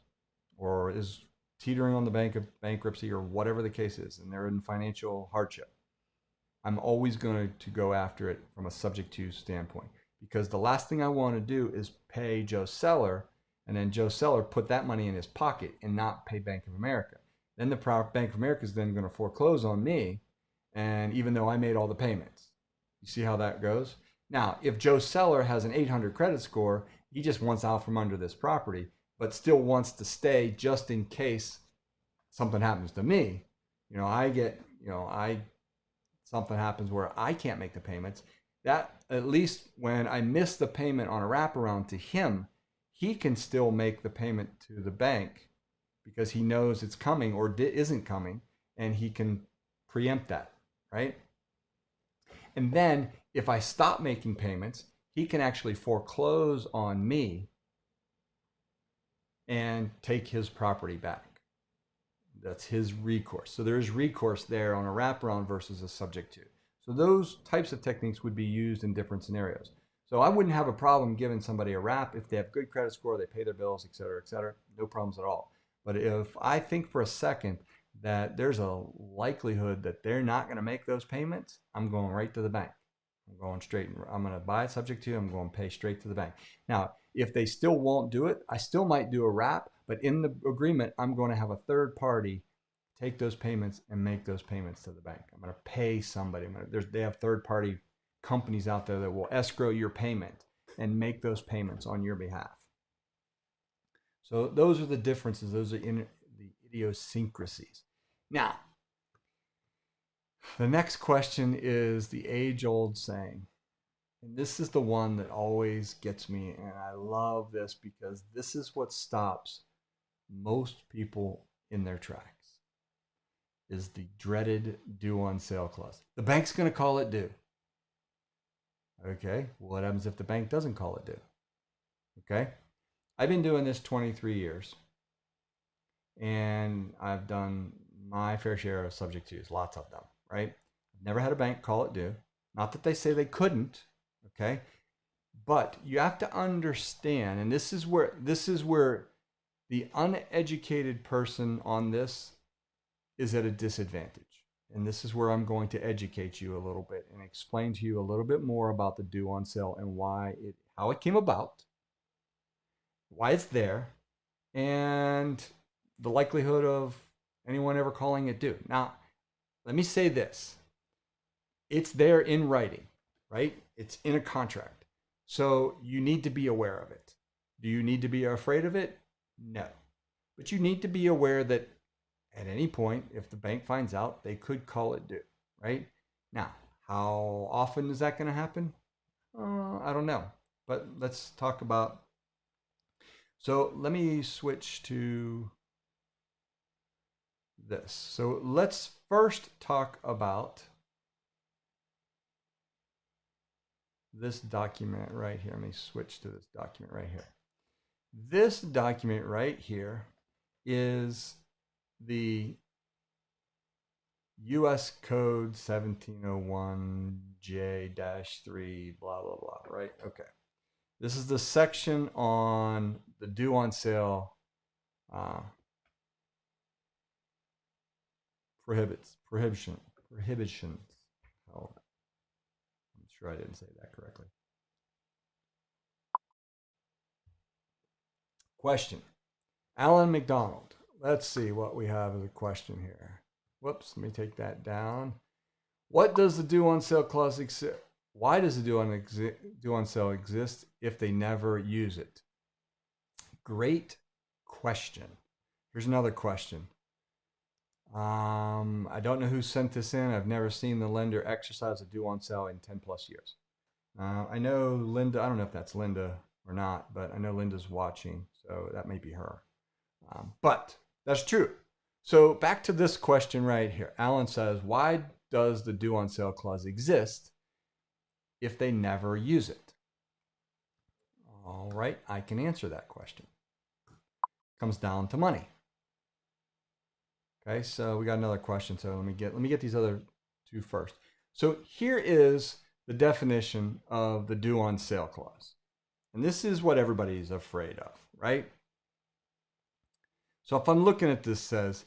or is teetering on the bank of bankruptcy or whatever the case is, and they're in financial hardship, I'm always going to go after it from a subject to standpoint, because the last thing I want to do is pay Joe Seller and then Joe Seller put that money in his pocket and not pay Bank of America. Then the Bank of America is then going to foreclose on me, and even though I made all the payments. You see how that goes? Now, if Joe Seller has an 800 credit score, he just wants out from under this property, but still wants to stay just in case something happens to me. Something happens where I can't make the payments. That, at least when I miss the payment on a wraparound to him, he can still make the payment to the bank because he knows it's coming or isn't coming, and he can preempt that, right? And then if I stop making payments, he can actually foreclose on me and take his property back. That's his recourse. So there is recourse there on a wraparound versus a subject to. So those types of techniques would be used in different scenarios. So I wouldn't have a problem giving somebody a wrap if they have good credit score, they pay their bills, et cetera, no problems at all. But if I think for a second that there's a likelihood that they're not going to make those payments, I'm going right to the bank. I'm going straight. I'm going to buy it subject to. I'm going to pay straight to the bank. Now, if they still won't do it, I still might do a wrap, but in the agreement, I'm going to have a third party take those payments and make those payments to the bank. I'm going to pay somebody. They have third party companies out there that will escrow your payment and make those payments on your behalf. So those are the differences. Those are the idiosyncrasies. Now, the next question is the age-old saying. And this is the one that always gets me, and I love this because this is what stops most people in their tracks, is the dreaded due on sale clause. The bank's going to call it due. Okay, what happens if the bank doesn't call it due? Okay, I've been doing this 23 years, and I've done my fair share of subject twos, lots of them, right? I've never had a bank call it due. Not that they say they couldn't, okay? But you have to understand, and this is where the uneducated person on this is at a disadvantage. And this is where I'm going to educate you a little bit and explain to you a little bit more about the due on sale and how it came about, why it's there, and the likelihood of anyone ever calling it due. Now, let me say this. It's there in writing, right? It's in a contract. So you need to be aware of it. Do you need to be afraid of it? No. But you need to be aware that at any point, if the bank finds out, they could call it due, right? Now, how often is that going to happen? I don't know. But let's talk about. So let me switch to this. So let's first talk about this document right here. Let me switch to this document right here. This document right here is the U.S. Code 1701J-3, blah, blah, blah, right? Okay. This is the section on the due on sale prohibitions. Oh, I'm sure I didn't say that correctly. Question. Alan McDonald. Let's see what we have as a question here. Whoops, let me take that down. What does the due on sale clause exist? Why does the due on sale exist if they never use it? Great question. Here's another question. I don't know who sent this in. I've never seen the lender exercise a due on sale in 10 plus years. I know Linda, I don't know if that's Linda or not, but I know Linda's watching, so that may be her. But that's true. So back to this question right here. Alan says, why does the due on sale clause exist if they never use it? All right, I can answer that question. It comes down to money. Okay, so we got another question. So let me get these other two first. So here is the definition of the due on sale clause. And this is what everybody's afraid of, right? So if I'm looking at this, says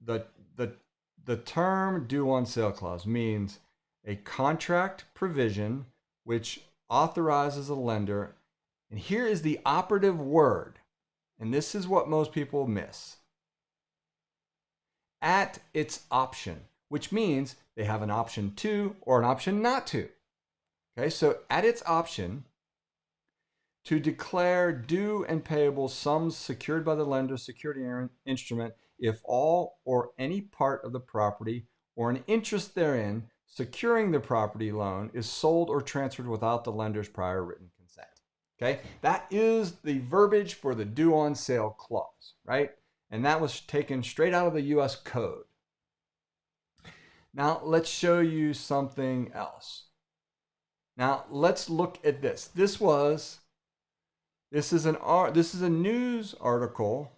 the term due on sale clause means a contract provision which authorizes a lender, and here is the operative word, and this is what most people miss, at its option, which means they have an option to or an option not to. Okay, so at its option, to declare due and payable sums secured by the lender's security instrument if all or any part of the property or an interest therein securing the property loan is sold or transferred without the lender's prior written consent. Okay, that is the verbiage for the due on sale clause, right? And that was taken straight out of the US Code. Now let's show you something else. Now let's look at this. This is a news article.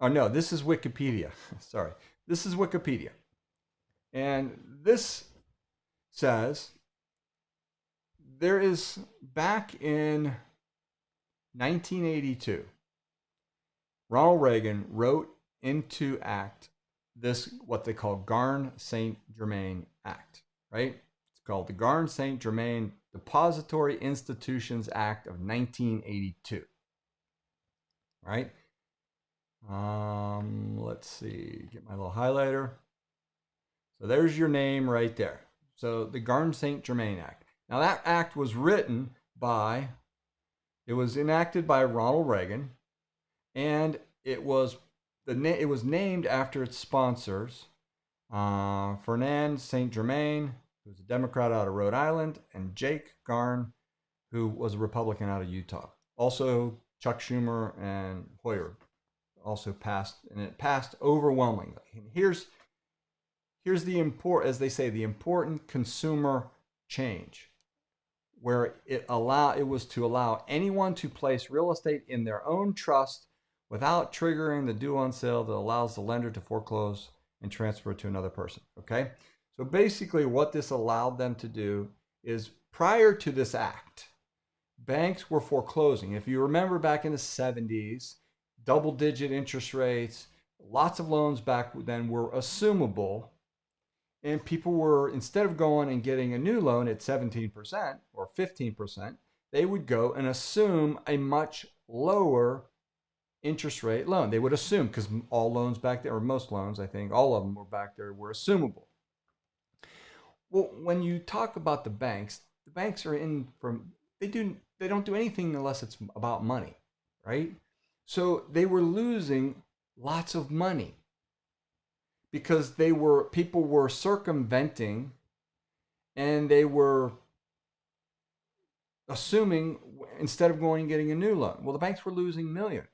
Oh no, this is Wikipedia. Sorry. This is Wikipedia. And this says there is, back in 1982, Ronald Reagan wrote into act this, what they call Garn St. Germain Act, right? It's called the Garn St. Germain Depository Institutions Act of 1982, right? Let's see, get my little highlighter. So there's your name right there. So the Garn St. Germain Act. Now that act was enacted by Ronald Reagan, and it was named after its sponsors, Fernand St. Germain, who was a Democrat out of Rhode Island, and Jake Garn, who was a Republican out of Utah. Also, Chuck Schumer and Hoyer also passed, and it passed overwhelmingly. And here's the important consumer change, where it was to allow anyone to place real estate in their own trust without triggering the due on sale that allows the lender to foreclose and transfer it to another person. Okay, so basically what this allowed them to do is, prior to this act, banks were foreclosing. If you remember back in the 70s, double-digit interest rates, lots of loans back then were assumable, and people were, instead of going and getting a new loan at 17% or 15%, they would go and assume a much lower interest rate loan. They would assume, because all loans back there, or most loans, I think, all of them were back there, were assumable. Well, when you talk about the banks are in from, they don't do anything unless it's about money, right? So they were losing lots of money because people were circumventing, and they were assuming instead of going and getting a new loan. Well, the banks were losing millions.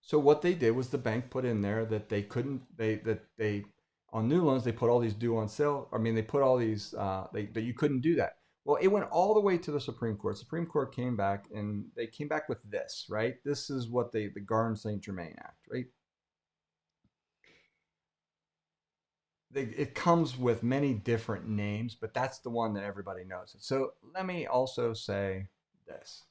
So what they did was, the bank put in there that they on new loans, they put all these due on sale. I mean, they put all these, that you couldn't do that. Well, it went all the way to the Supreme Court. Supreme Court came back, and they came back with this, right? This is what the Garn St. Germain Act, right? It comes with many different names, but that's the one that everybody knows. So let me also say this.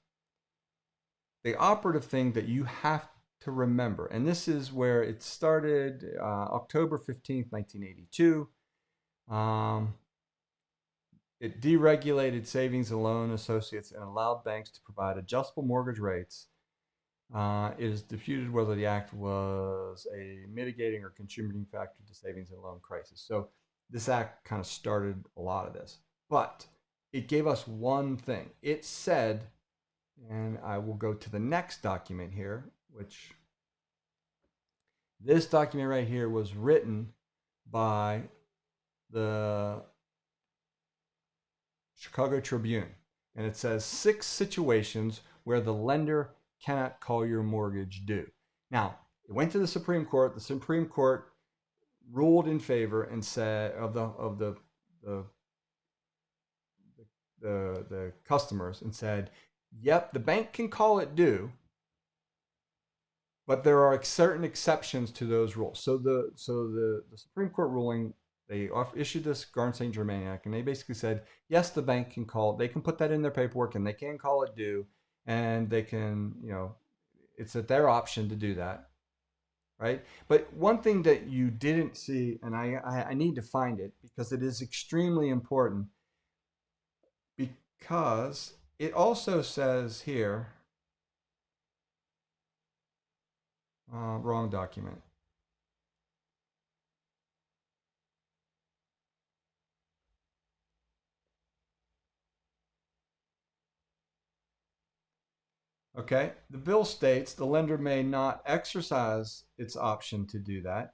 The operative thing that you have to remember, and this is where it started, October 15th, 1982. It deregulated savings and loan associates and allowed banks to provide adjustable mortgage rates. It is disputed whether the act was a mitigating or contributing factor to savings and loan crisis. So this act kind of started a lot of this, but it gave us one thing. It said, and I will go to the next document here, which this document right here was written by the Chicago Tribune, and it says 6 situations where the lender cannot call your mortgage due. Now, it went to the Supreme Court. The Supreme Court ruled in favor and said of the customers and said, yep, the bank can call it due, but there are certain exceptions to those rules. So the Supreme Court ruling, they issued this Garn St. Germain Act, and they basically said, yes, the bank can call, they can put that in their paperwork, and they can call it due, and they can, it's at their option to do that, right? But one thing that you didn't see, and I need to find it because it is extremely important, because it also says here, wrong document. Okay, the bill states the lender may not exercise its option to do that.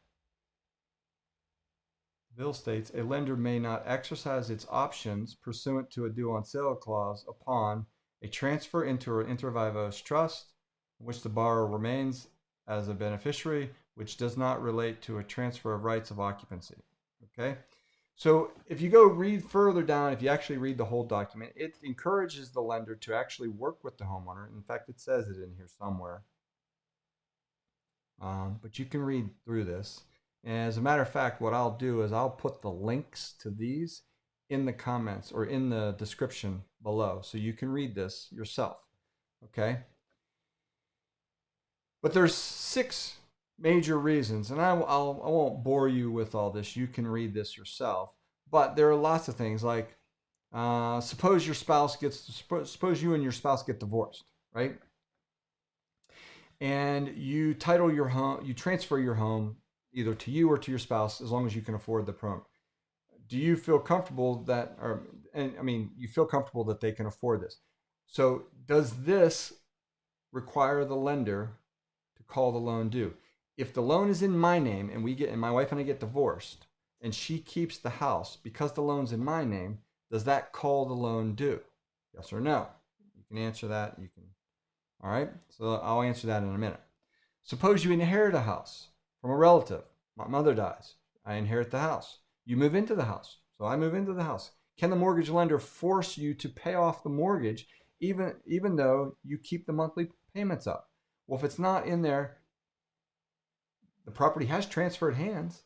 The bill states a lender may not exercise its options pursuant to a due on sale clause upon a transfer into an inter vivos trust in which the borrower remains as a beneficiary, which does not relate to a transfer of rights of occupancy. Okay, so if you go read further down, if you actually read the whole document, it encourages the lender to actually work with the homeowner. In fact, it says it in here somewhere. But you can read through this. And as a matter of fact, what I'll do is I'll put the links to these in the comments or in the description below, so you can read this yourself. Okay? But there's 6 major reasons, and I won't bore you with all this. You can read this yourself. But there are lots of things like, suppose you and your spouse get divorced, right? And you title your home, you transfer your home either to you or to your spouse, as long as you can afford the prom. Do you feel comfortable that, you feel comfortable that they can afford this? So does this require the lender to call the loan due? If the loan is in my name and my wife and I get divorced and she keeps the house because the loan's in my name, does that call the loan due? Yes or no? You can answer that. All right. So I'll answer that in a minute. Suppose you inherit a house from a relative. My mother dies. I inherit the house. You move into the house. So I move into the house. Can the mortgage lender force you to pay off the mortgage even though you keep the monthly payments up? Well, if it's not in there, the property has transferred hands,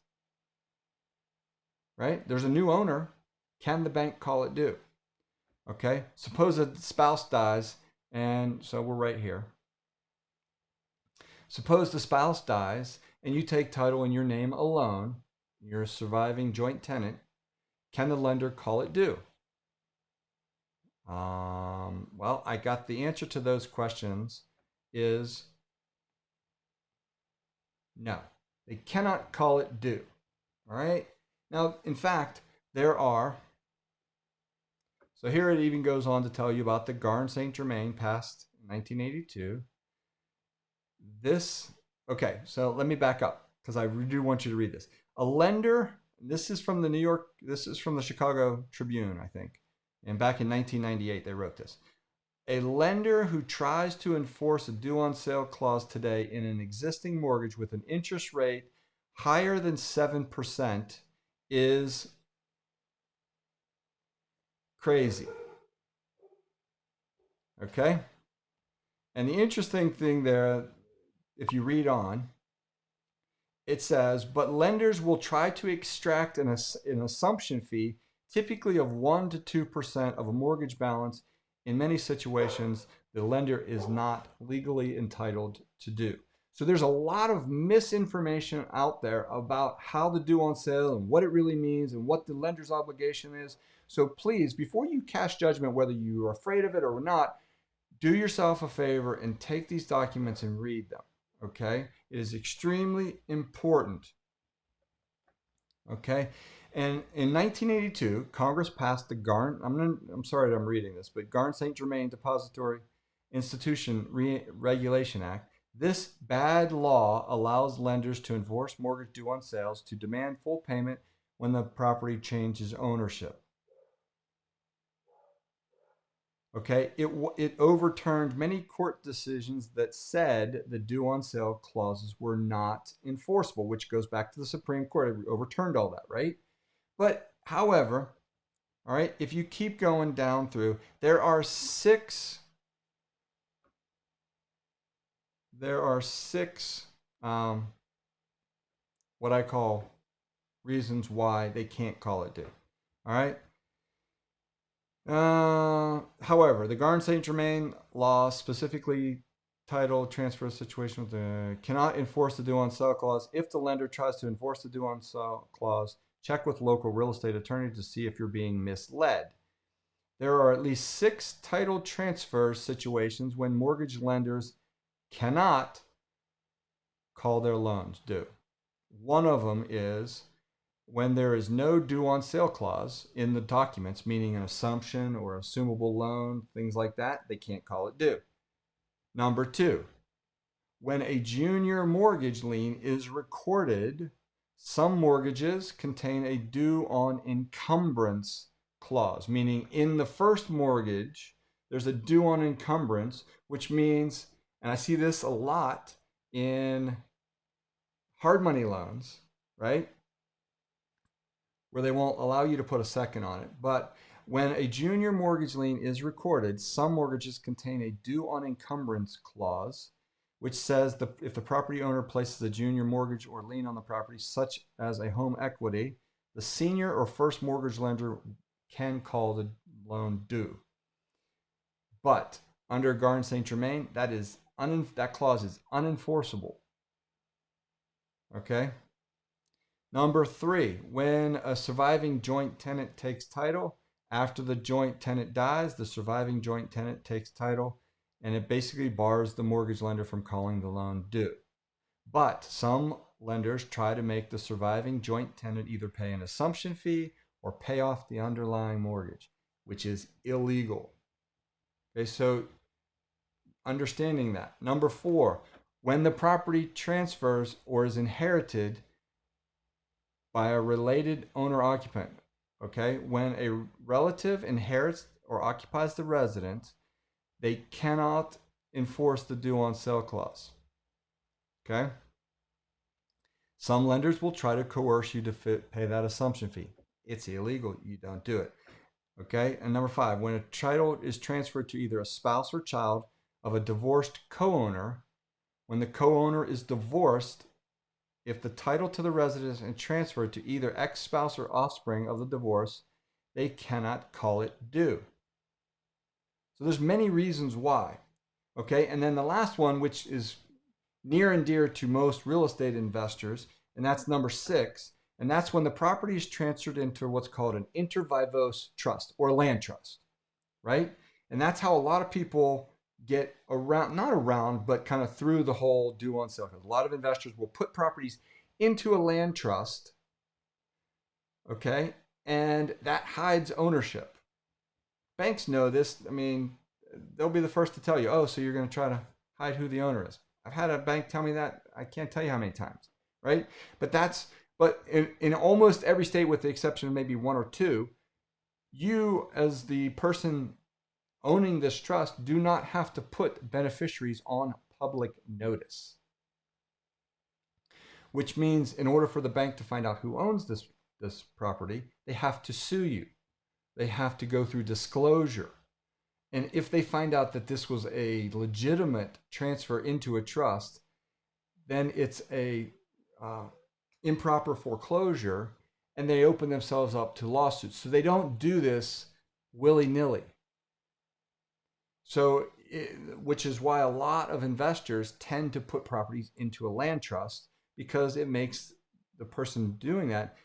right? There's a new owner. Can the bank call it due? Okay. Suppose a spouse dies, and so we're right here. Suppose the spouse dies and you take title in your name alone, you're a surviving joint tenant. Can the lender call it due? Well, I got the answer to those questions is no. They cannot call it due. All right. Now, in fact, there are. So here it even goes on to tell you about the Garn St. Germain passed in 1982. Okay, so let me back up because I do want you to read this. A lender, this is from the Chicago Tribune, I think. And back in 1998, they wrote this. A lender who tries to enforce a due on sale clause today in an existing mortgage with an interest rate higher than 7% is crazy. Okay? And the interesting thing there, if you read on, it says, but lenders will try to extract an assumption fee, typically of 1% to 2% of a mortgage balance. In many situations, the lender is not legally entitled to do. So there's a lot of misinformation out there about how the due on sale and what it really means and what the lender's obligation is. So please, before you cast judgment whether you are afraid of it or not, do yourself a favor and take these documents and read them. Okay? It is extremely important. Okay? And in 1982, Congress passed the Garn, I'm sorry that I'm reading this, but Garn St. Germain Depository Institution Regulation Act. This bad law allows lenders to enforce mortgage due on sales to demand full payment when the property changes ownership. Okay, it overturned many court decisions that said the due on sale clauses were not enforceable, which goes back to the Supreme Court. It overturned all that, right? But however, all right, if you keep going down through, there are six what I call reasons why they can't call it due. All right. However, the Garn St. Germain law, specifically titled transfer situation, cannot enforce the due on sale clause. If the lender tries to enforce the due on sale clause, check with local real estate attorney to see if you're being misled. There are at least 6 title transfer situations when mortgage lenders cannot call their loans due. One of them is when there is no due on sale clause in the documents, meaning an assumption or assumable loan, things like that, they can't call it due. Number 2, when a junior mortgage lien is recorded, some mortgages contain a due on encumbrance clause, meaning in the first mortgage, there's a due on encumbrance, which means, and I see this a lot in hard money loans, right? Where they won't allow you to put a second on it. But when a junior mortgage lien is recorded, some mortgages contain a due on encumbrance clause, which says if the property owner places a junior mortgage or lien on the property, such as a home equity, the senior or first mortgage lender can call the loan due. But under Garn St. Germain, that clause is unenforceable. Okay? Number 3, when a surviving joint tenant takes title, after the joint tenant dies, the surviving joint tenant takes title, and it basically bars the mortgage lender from calling the loan due. But some lenders try to make the surviving joint tenant either pay an assumption fee or pay off the underlying mortgage, which is illegal. Okay, so understanding that. Number 4, when the property transfers or is inherited by a related owner-occupant, okay? When a relative inherits or occupies the residence, they cannot enforce the due on sale clause, okay? Some lenders will try to coerce you to pay that assumption fee. It's illegal. You don't do it, okay? And number 5, when a title is transferred to either a spouse or child of a divorced co-owner, when the co-owner is divorced, if the title to the residence is transferred to either ex-spouse or offspring of the divorce, they cannot call it due. So there's many reasons why. Okay, and then the last one, which is near and dear to most real estate investors, and that's number 6, and that's when the property is transferred into what's called an inter vivos trust or land trust, right? And that's how a lot of people get around, not around, but kind of through the whole due on sale. Because a lot of investors will put properties into a land trust, okay, and that hides ownership. Banks know this. I mean, they'll be the first to tell you, oh, so you're going to try to hide who the owner is. I've had a bank tell me that. I can't tell you how many times, right? But in almost every state, with the exception of maybe 1 or 2, you as the person owning this trust do not have to put beneficiaries on public notice. Which means in order for the bank to find out who owns this property, they have to sue you. They have to go through disclosure. And if they find out that this was a legitimate transfer into a trust, then it's a improper foreclosure, and they open themselves up to lawsuits. So they don't do this willy-nilly. So which is why a lot of investors tend to put properties into a land trust, because it makes the person doing that,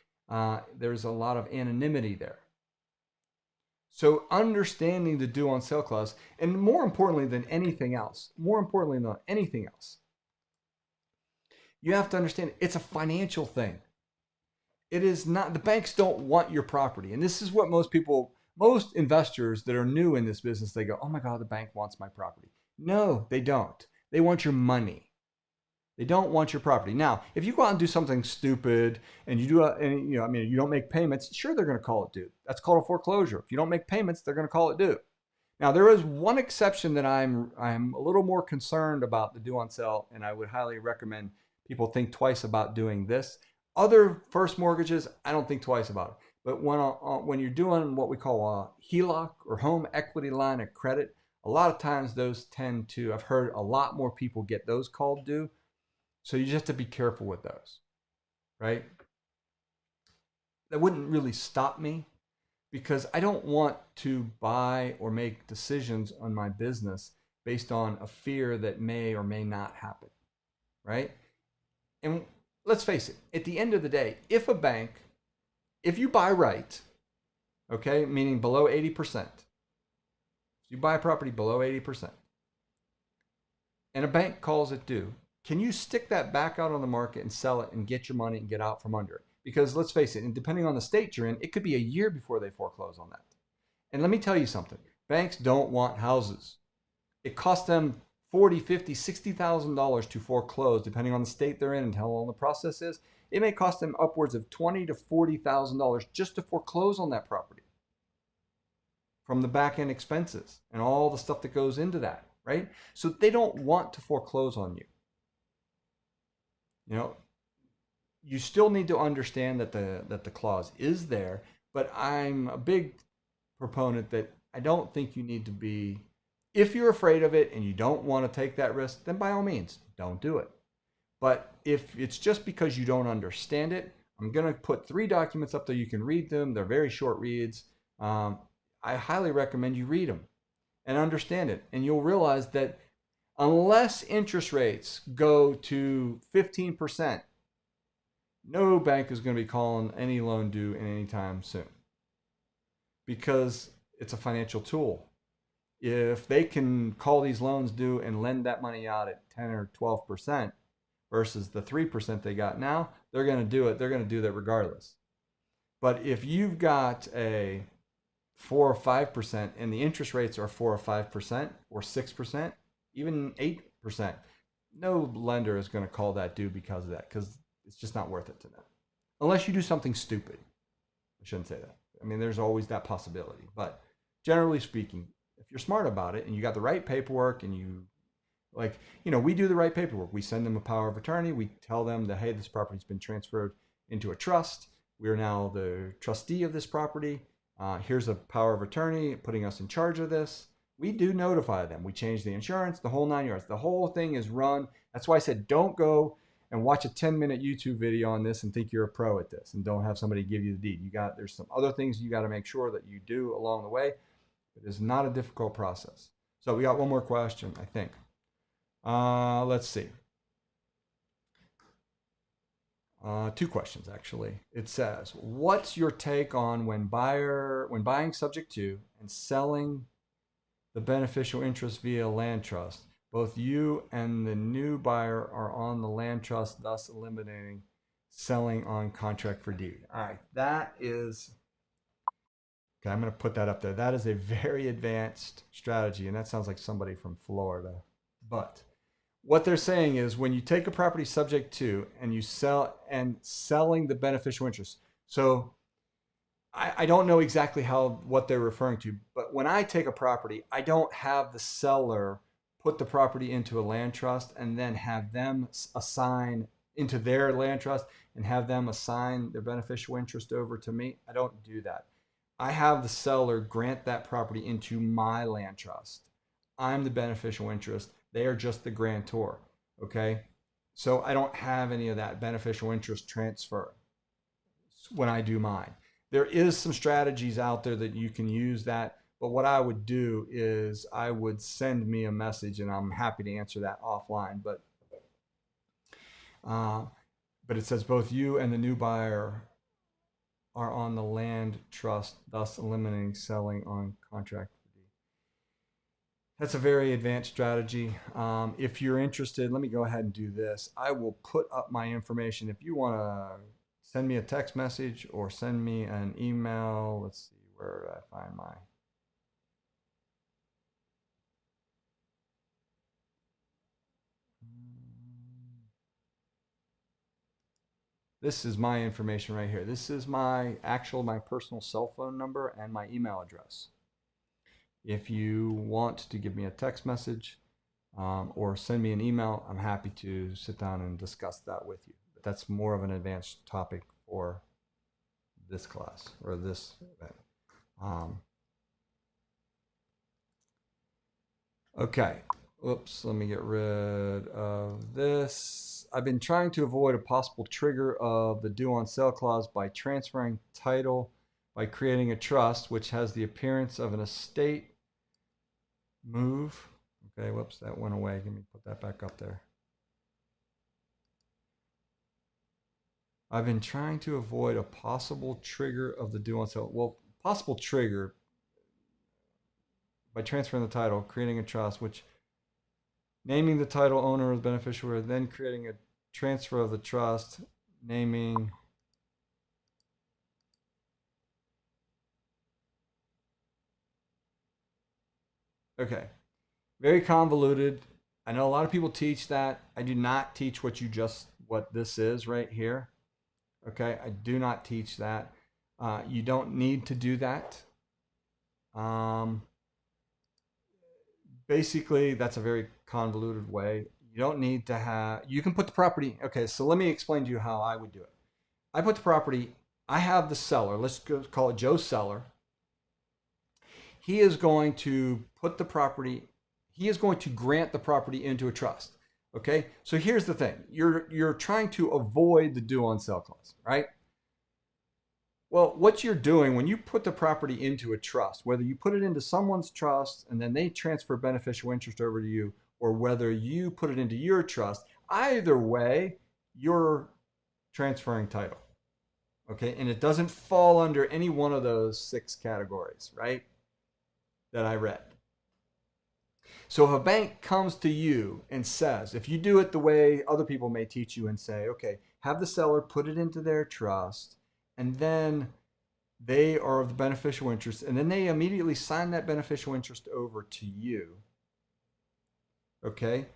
there's a lot of anonymity there. So understanding the due on sale clause, and more importantly than anything else, you have to understand it's a financial thing. It is not, the banks don't want your property. And this is what most investors that are new in this business, they go, oh my God, the bank wants my property. No, they don't. They want your money. They don't want your property. Now, if you go out and do something stupid and you you don't make payments, sure, they're going to call it due. That's called a foreclosure. If you don't make payments, they're going to call it due. Now, there is one exception that I'm a little more concerned about the due on sale, and I would highly recommend people think twice about doing this. Other first mortgages, I don't think twice about it. But when you're doing what we call a HELOC or home equity line of credit, a lot of times those tend to, I've heard a lot more people get those called due. So you just have to be careful with those, right? That wouldn't really stop me, because I don't want to buy or make decisions on my business based on a fear that may or may not happen, right? And let's face it, at the end of the day, if you buy right, okay, meaning below 80%, you buy a property below 80%, and a bank calls it due, can you stick that back out on the market and sell it and get your money and get out from under it? Because let's face it, and depending on the state you're in, it could be a year before they foreclose on that. And let me tell you something, banks don't want houses. It costs them $40,000, $50,000, $60,000 to foreclose, depending on the state they're in and how long the process is. It may cost them upwards of $20,000 to $40,000 just to foreclose on that property, from the back end expenses and all the stuff that goes into that, right? So they don't want to foreclose on you. You know, you still need to understand that the clause is there, but I'm a big proponent that I don't think you need to be, if you're afraid of it and you don't want to take that risk, then by all means, don't do it. But if it's just because you don't understand it, I'm going to put 3 documents up there. You can read them. They're very short reads. I highly recommend you read them and understand it. And you'll realize that unless interest rates go to 15%, no bank is going to be calling any loan due in any time soon, because it's a financial tool. If they can call these loans due and lend that money out at 10 or 12% versus the 3% they got now, they're going to do it. They're going to do that regardless. But if you've got a 4 or 5% and the interest rates are 4 or 5% or 6%, even 8%, no lender is going to call that due because of that, because it's just not worth it to them. Unless you do something stupid. I shouldn't say that. I mean, there's always that possibility. But generally speaking, if you're smart about it and you got the right paperwork and we do the right paperwork. We send them a power of attorney. We tell them that, hey, this property's been transferred into a trust. We're now the trustee of this property. Here's a power of attorney putting us in charge of this. We do notify them. We change the insurance, the whole 9 yards. The whole thing is run. That's why I said don't go and watch a 10-minute YouTube video on this and think you're a pro at this and don't have somebody give you the deed. There's some other things you got to make sure that you do along the way. It is not a difficult process. So we got one more question, I think. Let's see. 2 questions, actually. It says, what's your take on when buying subject to and selling the beneficial interest via land trust? Both you and the new buyer are on the land trust, thus eliminating selling on contract for deed. All right, that is, okay, I'm going to put that up there. That is a very advanced strategy, and that sounds like somebody from Florida. But what they're saying is when you take a property subject to and you selling the beneficial interest. So I don't know exactly what they're referring to, but when I take a property, I don't have the seller put the property into a land trust and then have them assign into their land trust and have them assign their beneficial interest over to me. I don't do that. I have the seller grant that property into my land trust. I'm the beneficial interest. They are just the grantor. Okay. So I don't have any of that beneficial interest transfer when I do mine. There is some strategies out there that you can use that, But what I would do is I would send me a message, and I'm happy to answer that offline. Uh, but it says both you and the new buyer are on the land trust, thus eliminating selling on contract. That's a very advanced strategy. If you're interested, let me go ahead and do this. I will put up my information. If you want to send me a text message or send me an email, let's see, where did I find my... This is my information right here. This is my personal cell phone number and my email address. If you want to give me a text message or send me an email, I'm happy to sit down and discuss that with you. But that's more of an advanced topic for this class or this event. Okay. Oops, let me get rid of this. I've been trying to avoid a possible trigger of the due on sale clause by transferring title by creating a trust, which has the appearance of an estate move. Okay, whoops, that went away. Let me put that back up there. I've been trying to avoid a possible trigger of the due on sale. Well, possible trigger by transferring the title, creating a trust, which naming the title owner as beneficiary, then creating a transfer of the trust, naming okay. Very convoluted. I know a lot of people teach that. I do not teach what this is right here. Okay, I do not teach that. You don't need to do that. Basically, that's a very convoluted way. You don't need to have, you can put the property, okay, so let me explain to you how I would do it. I put the property, I have the seller, let's call it Joe Seller. He is going to put the property, he is going to grant the property into a trust. Okay, so here's the thing. You're trying to avoid the due on sale clause, right? Well, what you're doing when you put the property into a trust, whether you put it into someone's trust and then they transfer beneficial interest over to you, or whether you put it into your trust, either way, you're transferring title. Okay, and it doesn't fall under any one of those 6 categories, right? That I read. So if a bank comes to you and says, if you do it the way other people may teach you and say, okay, have the seller put it into their trust, and then they are of the beneficial interest, and then they immediately sign that beneficial interest over to you. Okay?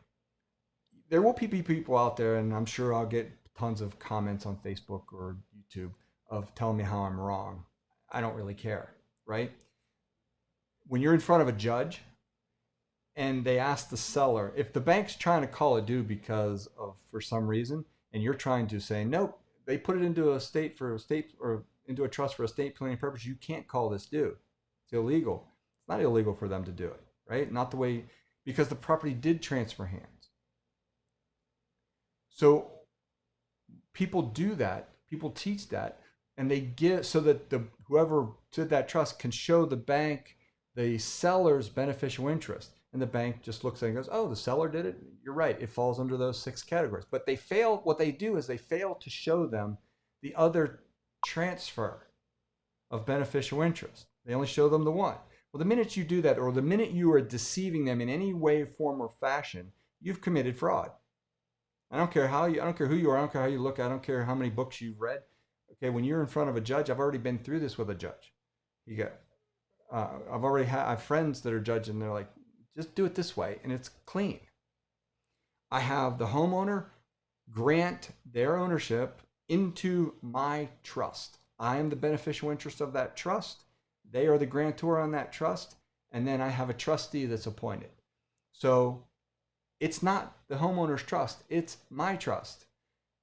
There will be people out there, and I'm sure I'll get tons of comments on Facebook or YouTube of telling me how I'm wrong. I don't really care, right? When you're in front of a judge and they ask the seller, if the bank's trying to call it due because of, for some reason, and you're trying to say, nope, they put it into a state for estate or into a trust for estate planning purpose, you can't call this due. It's illegal. It's not illegal for them to do it, right? Not the way, because the property did transfer hands. So people do that, people teach that, and they get so that the whoever did that trust can show the bank the seller's beneficial interest. And the bank just looks at it and goes, oh, the seller did it? You're right. It falls under those 6 categories. But they fail. What they do is they fail to show them the other transfer of beneficial interest. They only show them the one. Well, the minute you do that, or the minute you are deceiving them in any way, form, or fashion, you've committed fraud. I don't care I don't care who you are. I don't care how you look. I don't care how many books you've read. Okay, when you're in front of a judge, I've already been through this with a judge. You got, I have friends that are judges, and they're like, just do it this way, and it's clean. I have the homeowner grant their ownership into my trust. I am the beneficial interest of that trust. They are the grantor on that trust, and then I have a trustee that's appointed. So it's not the homeowner's trust, it's my trust.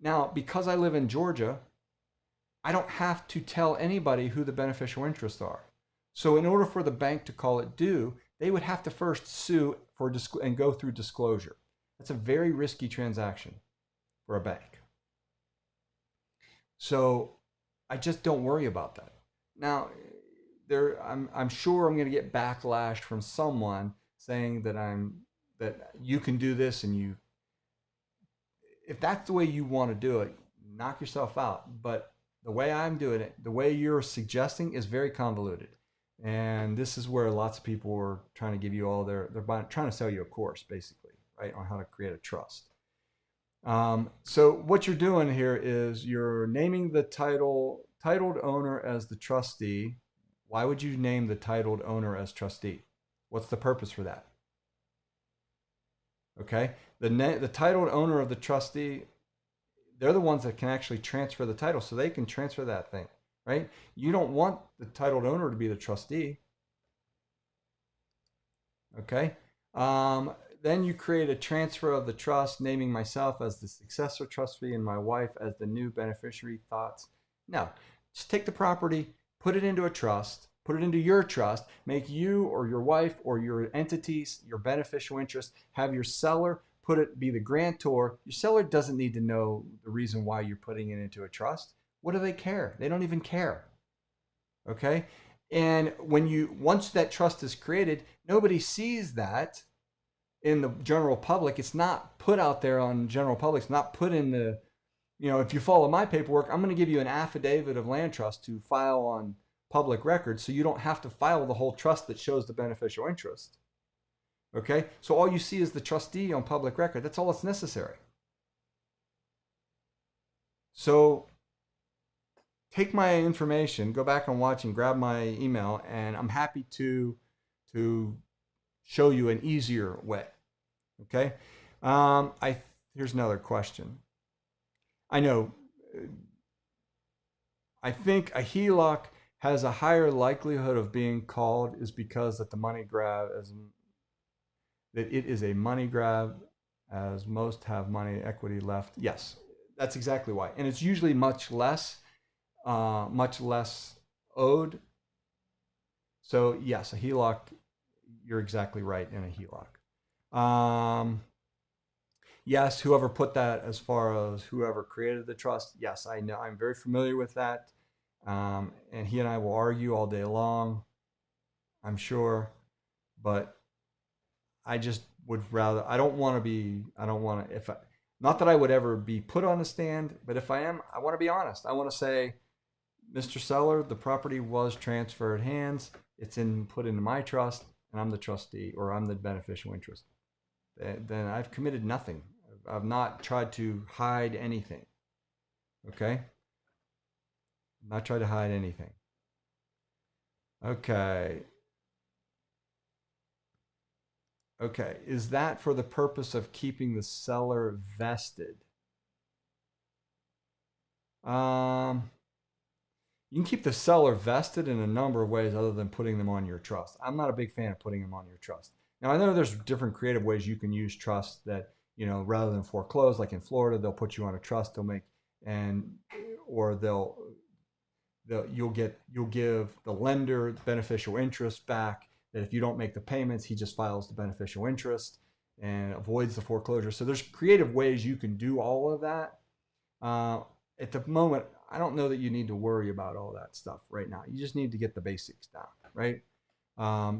Now, because I live in Georgia, I don't have to tell anybody who the beneficial interests are. So in order for the bank to call it due, they would have to first sue for and go through disclosure. That's a very risky transaction for a bank. So I just don't worry about that. Now, I'm sure I'm going to get backlash from someone saying that you can do this, and if that's the way you want to do it, knock yourself out. But the way I'm doing it, the way you're suggesting, is very convoluted. And this is where lots of people are trying to give you all they're trying to sell you a course, basically, right, on how to create a trust. So what you're doing here is you're naming the titled owner as the trustee. Why would you name the titled owner as trustee? What's the purpose for that? Okay, the titled owner of the trustee, they're the ones that can actually transfer the title, so they can transfer that thing, right? You don't want the titled owner to be the trustee. Okay. Then you create a transfer of the trust, naming myself as the successor trustee and my wife as the new beneficiary. Thoughts? No. Just take the property, put it into a trust, put it into your trust, make you or your wife or your entities your beneficial interest, have your seller be the grantor. Your seller doesn't need to know the reason why you're putting it into a trust. What do they care? They don't even care. Okay? And once that trust is created, nobody sees that in the general public. It's not put out there on general public. It's not put in the, if you follow my paperwork, I'm going to give you an affidavit of land trust to file on public record, so you don't have to file the whole trust that shows the beneficial interest. Okay? So all you see is the trustee on public record. That's all that's necessary. So take my information, go back and watch and grab my email, and I'm happy to show you an easier way. Okay? Here's another question. I know. I think a HELOC has a higher likelihood of being called is because that it is a money grab, as most have money equity left. Yes, that's exactly why, and it's usually much less owed. So yes, a HELOC. You're exactly right in a HELOC. Yes, whoever put that, as far as whoever created the trust, yes, I know. I'm very familiar with that. And he and I will argue all day long, I'm sure. But I just would rather, not that I would ever be put on a stand, but if I am, I want to be honest. I want to say, Mr. Seller, the property was transferred hands. It's put into my trust, and I'm the trustee, or I'm the beneficial interest. Then I've committed nothing. I've not tried to hide anything. Okay? I'm not trying to hide anything. Okay. Okay. Is that for the purpose of keeping the seller vested? You can keep the seller vested in a number of ways other than putting them on your trust. I'm not a big fan of putting them on your trust. Now, I know there's different creative ways you can use trust that, rather than foreclose, like in Florida, they'll put you on a trust, you'll give the lender beneficial interest back, that if you don't make the payments, he just files the beneficial interest and avoids the foreclosure. So there's creative ways you can do all of that. At the moment, I don't know that you need to worry about all that stuff right now. You just need to get the basics down, right?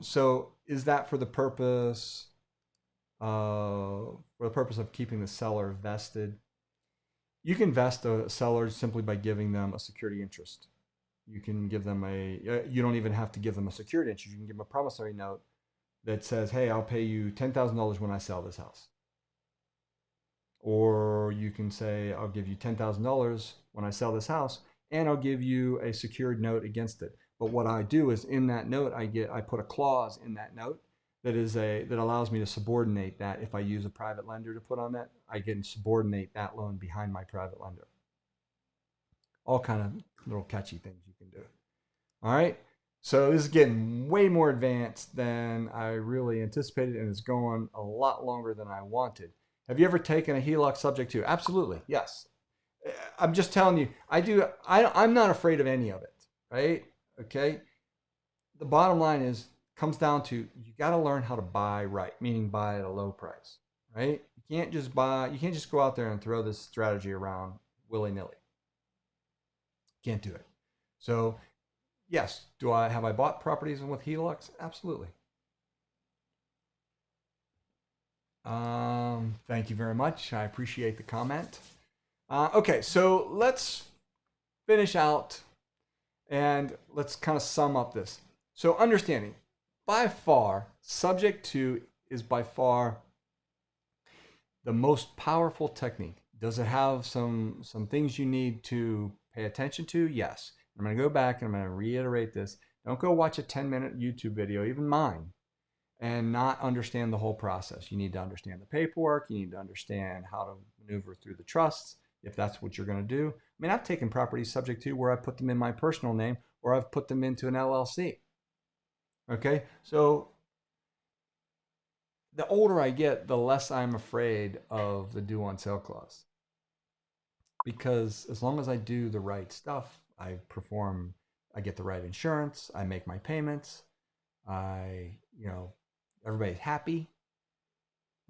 So is that for the purpose of keeping the seller vested? You can vest a seller simply by giving them a security interest. You can give them you don't even have to give them a security interest. You can give them a promissory note that says, hey, I'll pay you $10,000 when I sell this house. Or you can say, I'll give you $10,000 when I sell this house, and I'll give you a secured note against it. But what I do is, in that note, I put a clause in that note that allows me to subordinate that. If I use a private lender to put on that, I can subordinate that loan behind my private lender. All kind of little catchy things you can do. All right. So this is getting way more advanced than I really anticipated, and it's going a lot longer than I wanted. Have you ever taken a HELOC subject to? Absolutely, yes. I'm just telling you, I do. I'm not afraid of any of it, right? Okay. The bottom line comes down to, you got to learn how to buy right, meaning buy at a low price, right? You can't just go out there and throw this strategy around willy-nilly. Can't do it. So Yes. Have I bought properties with HELOCs? Absolutely. Thank you very much. I appreciate the comment. Okay, so let's finish out and let's kind of sum up this. So understanding, by far, subject to is by far the most powerful technique. Does it have some things you need to pay attention to? Yes. I'm going to go back and I'm going to reiterate this. Don't go watch a 10-minute YouTube video, even mine, and not understand the whole process. You need to understand the paperwork. You need to understand how to maneuver through the trusts, if that's what you're going to do. I mean, I've taken properties subject to where I put them in my personal name or I've put them into an LLC. Okay, so the older I get, the less I'm afraid of the due on sale clause. Because as long as I do the right stuff, I get the right insurance, I make my payments, everybody's happy.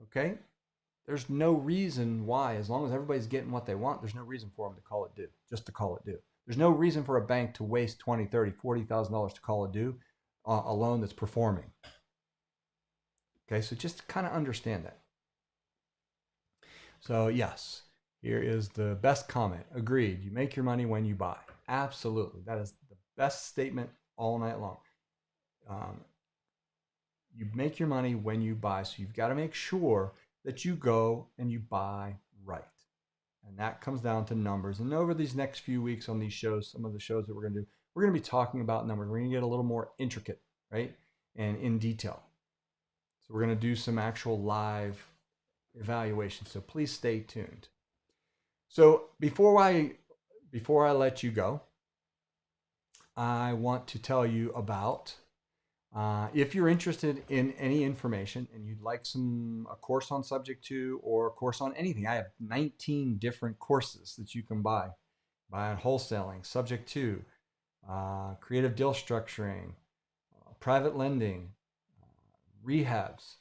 Okay? There's no reason why, as long as everybody's getting what they want, there's no reason for them to call it due, just to call it due. There's no reason for a bank to waste $20,000, $30,000, $40,000 to call it due a loan that's performing. Okay, so just kind of understand that. So yes, here is the best comment. Agreed. You make your money when you buy. Absolutely. That is the best statement all night long. You make your money when you buy. So you've got to make sure that you go and you buy right. And that comes down to numbers. And over these next few weeks on these shows, some of the shows that we're going to do, we're going to be talking about numbers. We're going to get a little more intricate, right? And in detail. So we're going to do some actual live evaluation. So please stay tuned. So before I let you go, I want to tell you about if you're interested in any information and you'd like a course on subject to or a course on anything. I have 19 different courses that you can buy on wholesaling, subject to, creative deal structuring, private lending, rehabs,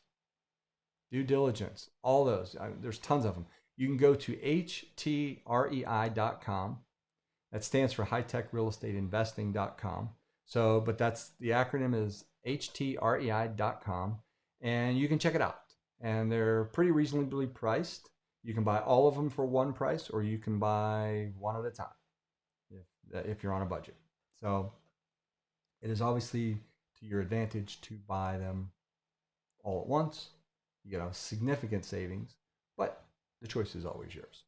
due diligence, all those. There's tons of them. You can go to htrei.com. That stands for hightechrealestateinvesting.com. So, but that's the acronym is htrei.com, and you can check it out. And they're pretty reasonably priced. You can buy all of them for one price, or you can buy one at a time if you're on a budget. So it is obviously to your advantage to buy them all at once. You get a significant savings, but the choice is always yours.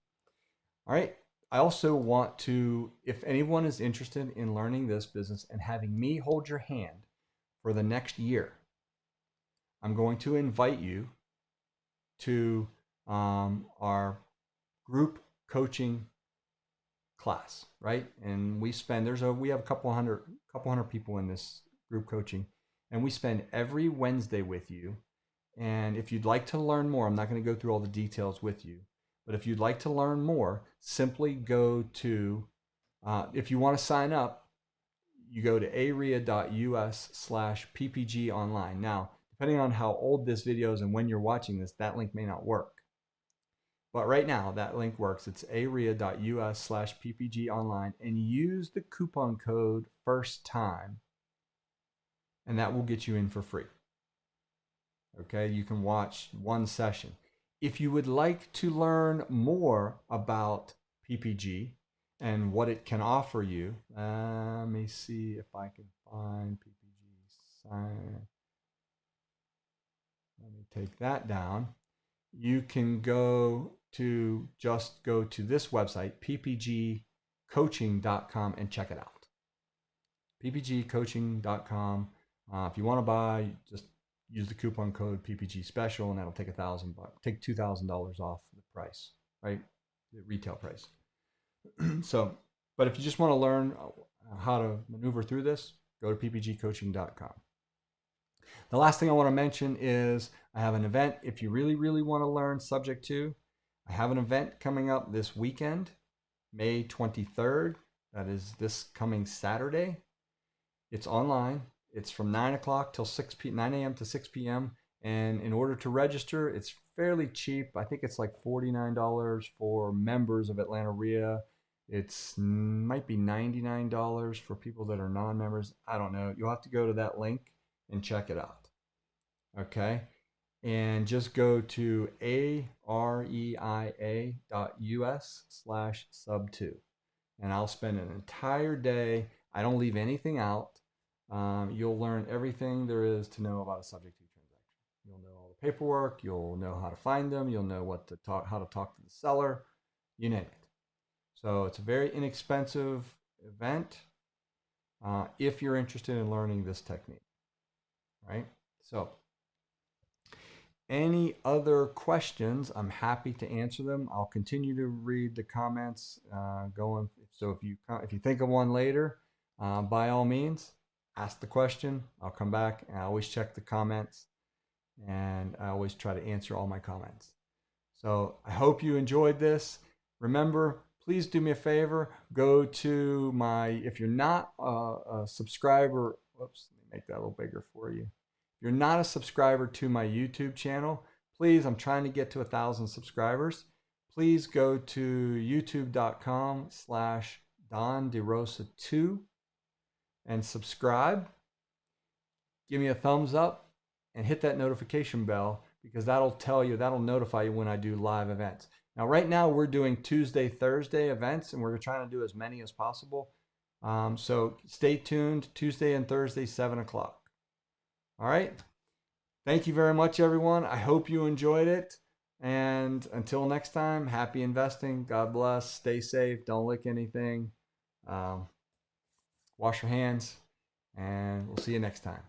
All right. I also want to, if anyone is interested in learning this business and having me hold your hand for the next year, I'm going to invite you to our group coaching class, right? And we have a couple hundred people in this group coaching, and we spend every Wednesday with you. And if you'd like to learn more, I'm not going to go through all the details with you, but if you'd like to learn more, simply go to, if you want to sign up, you go to aria.us/ppg online. Now, depending on how old this video is and when you're watching this, that link may not work. But right now, that link works. It's aria.us/ppg online, and use the coupon code first time, and that will get you in for free. Okay, you can watch one session. If you would like to learn more about PPG and what it can offer you, let me see if I can find PPG sign. Let me take that down. You can go to this website, ppgcoaching.com, and check it out. ppgcoaching.com. If you want to buy, just use the coupon code PPG special, and that'll take take $2,000 off the price, right? The retail price. So, but if you just want to learn how to maneuver through this, go to ppgcoaching.com. The last thing I want to mention is I have an event. If you really, really want to learn subject to, I have an event coming up this weekend, May 23rd. That is this coming Saturday. It's online. It's from 9 o'clock till 9 a.m. to 6 p.m. And in order to register, it's fairly cheap. I think it's like $49 for members of Atlanta RIA. It's might be $99 for people that are non-members. I don't know. You'll have to go to that link and check it out. Okay. And just go to areia.us/sub2. And I'll spend an entire day. I don't leave anything out. You'll learn everything there is to know about a subject to transaction. You'll know all the paperwork. You'll know how to find them. You'll know how to talk to the seller. You name it. So it's a very inexpensive event if you're interested in learning this technique, right? So any other questions, I'm happy to answer them. I'll continue to read the comments going. So if you think of one later, by all means, ask the question. I'll come back, and I always check the comments, and I always try to answer all my comments. So I hope you enjoyed this. Remember, please do me a favor. Go to if you're not a subscriber, whoops, let me make that a little bigger for you. If you're not a subscriber to my YouTube channel, please, I'm trying to get to 1,000 subscribers. Please go to youtube.com/DonDeRosa2 and subscribe. Give me a thumbs up and hit that notification bell, because that'll notify you when I do live events. Now, right now we're doing Tuesday, Thursday events, and we're trying to do as many as possible. So stay tuned, Tuesday and Thursday, 7 o'clock. All right. Thank you very much, everyone. I hope you enjoyed it. And until next time, happy investing. God bless. Stay safe. Don't lick anything. Wash your hands. And we'll see you next time.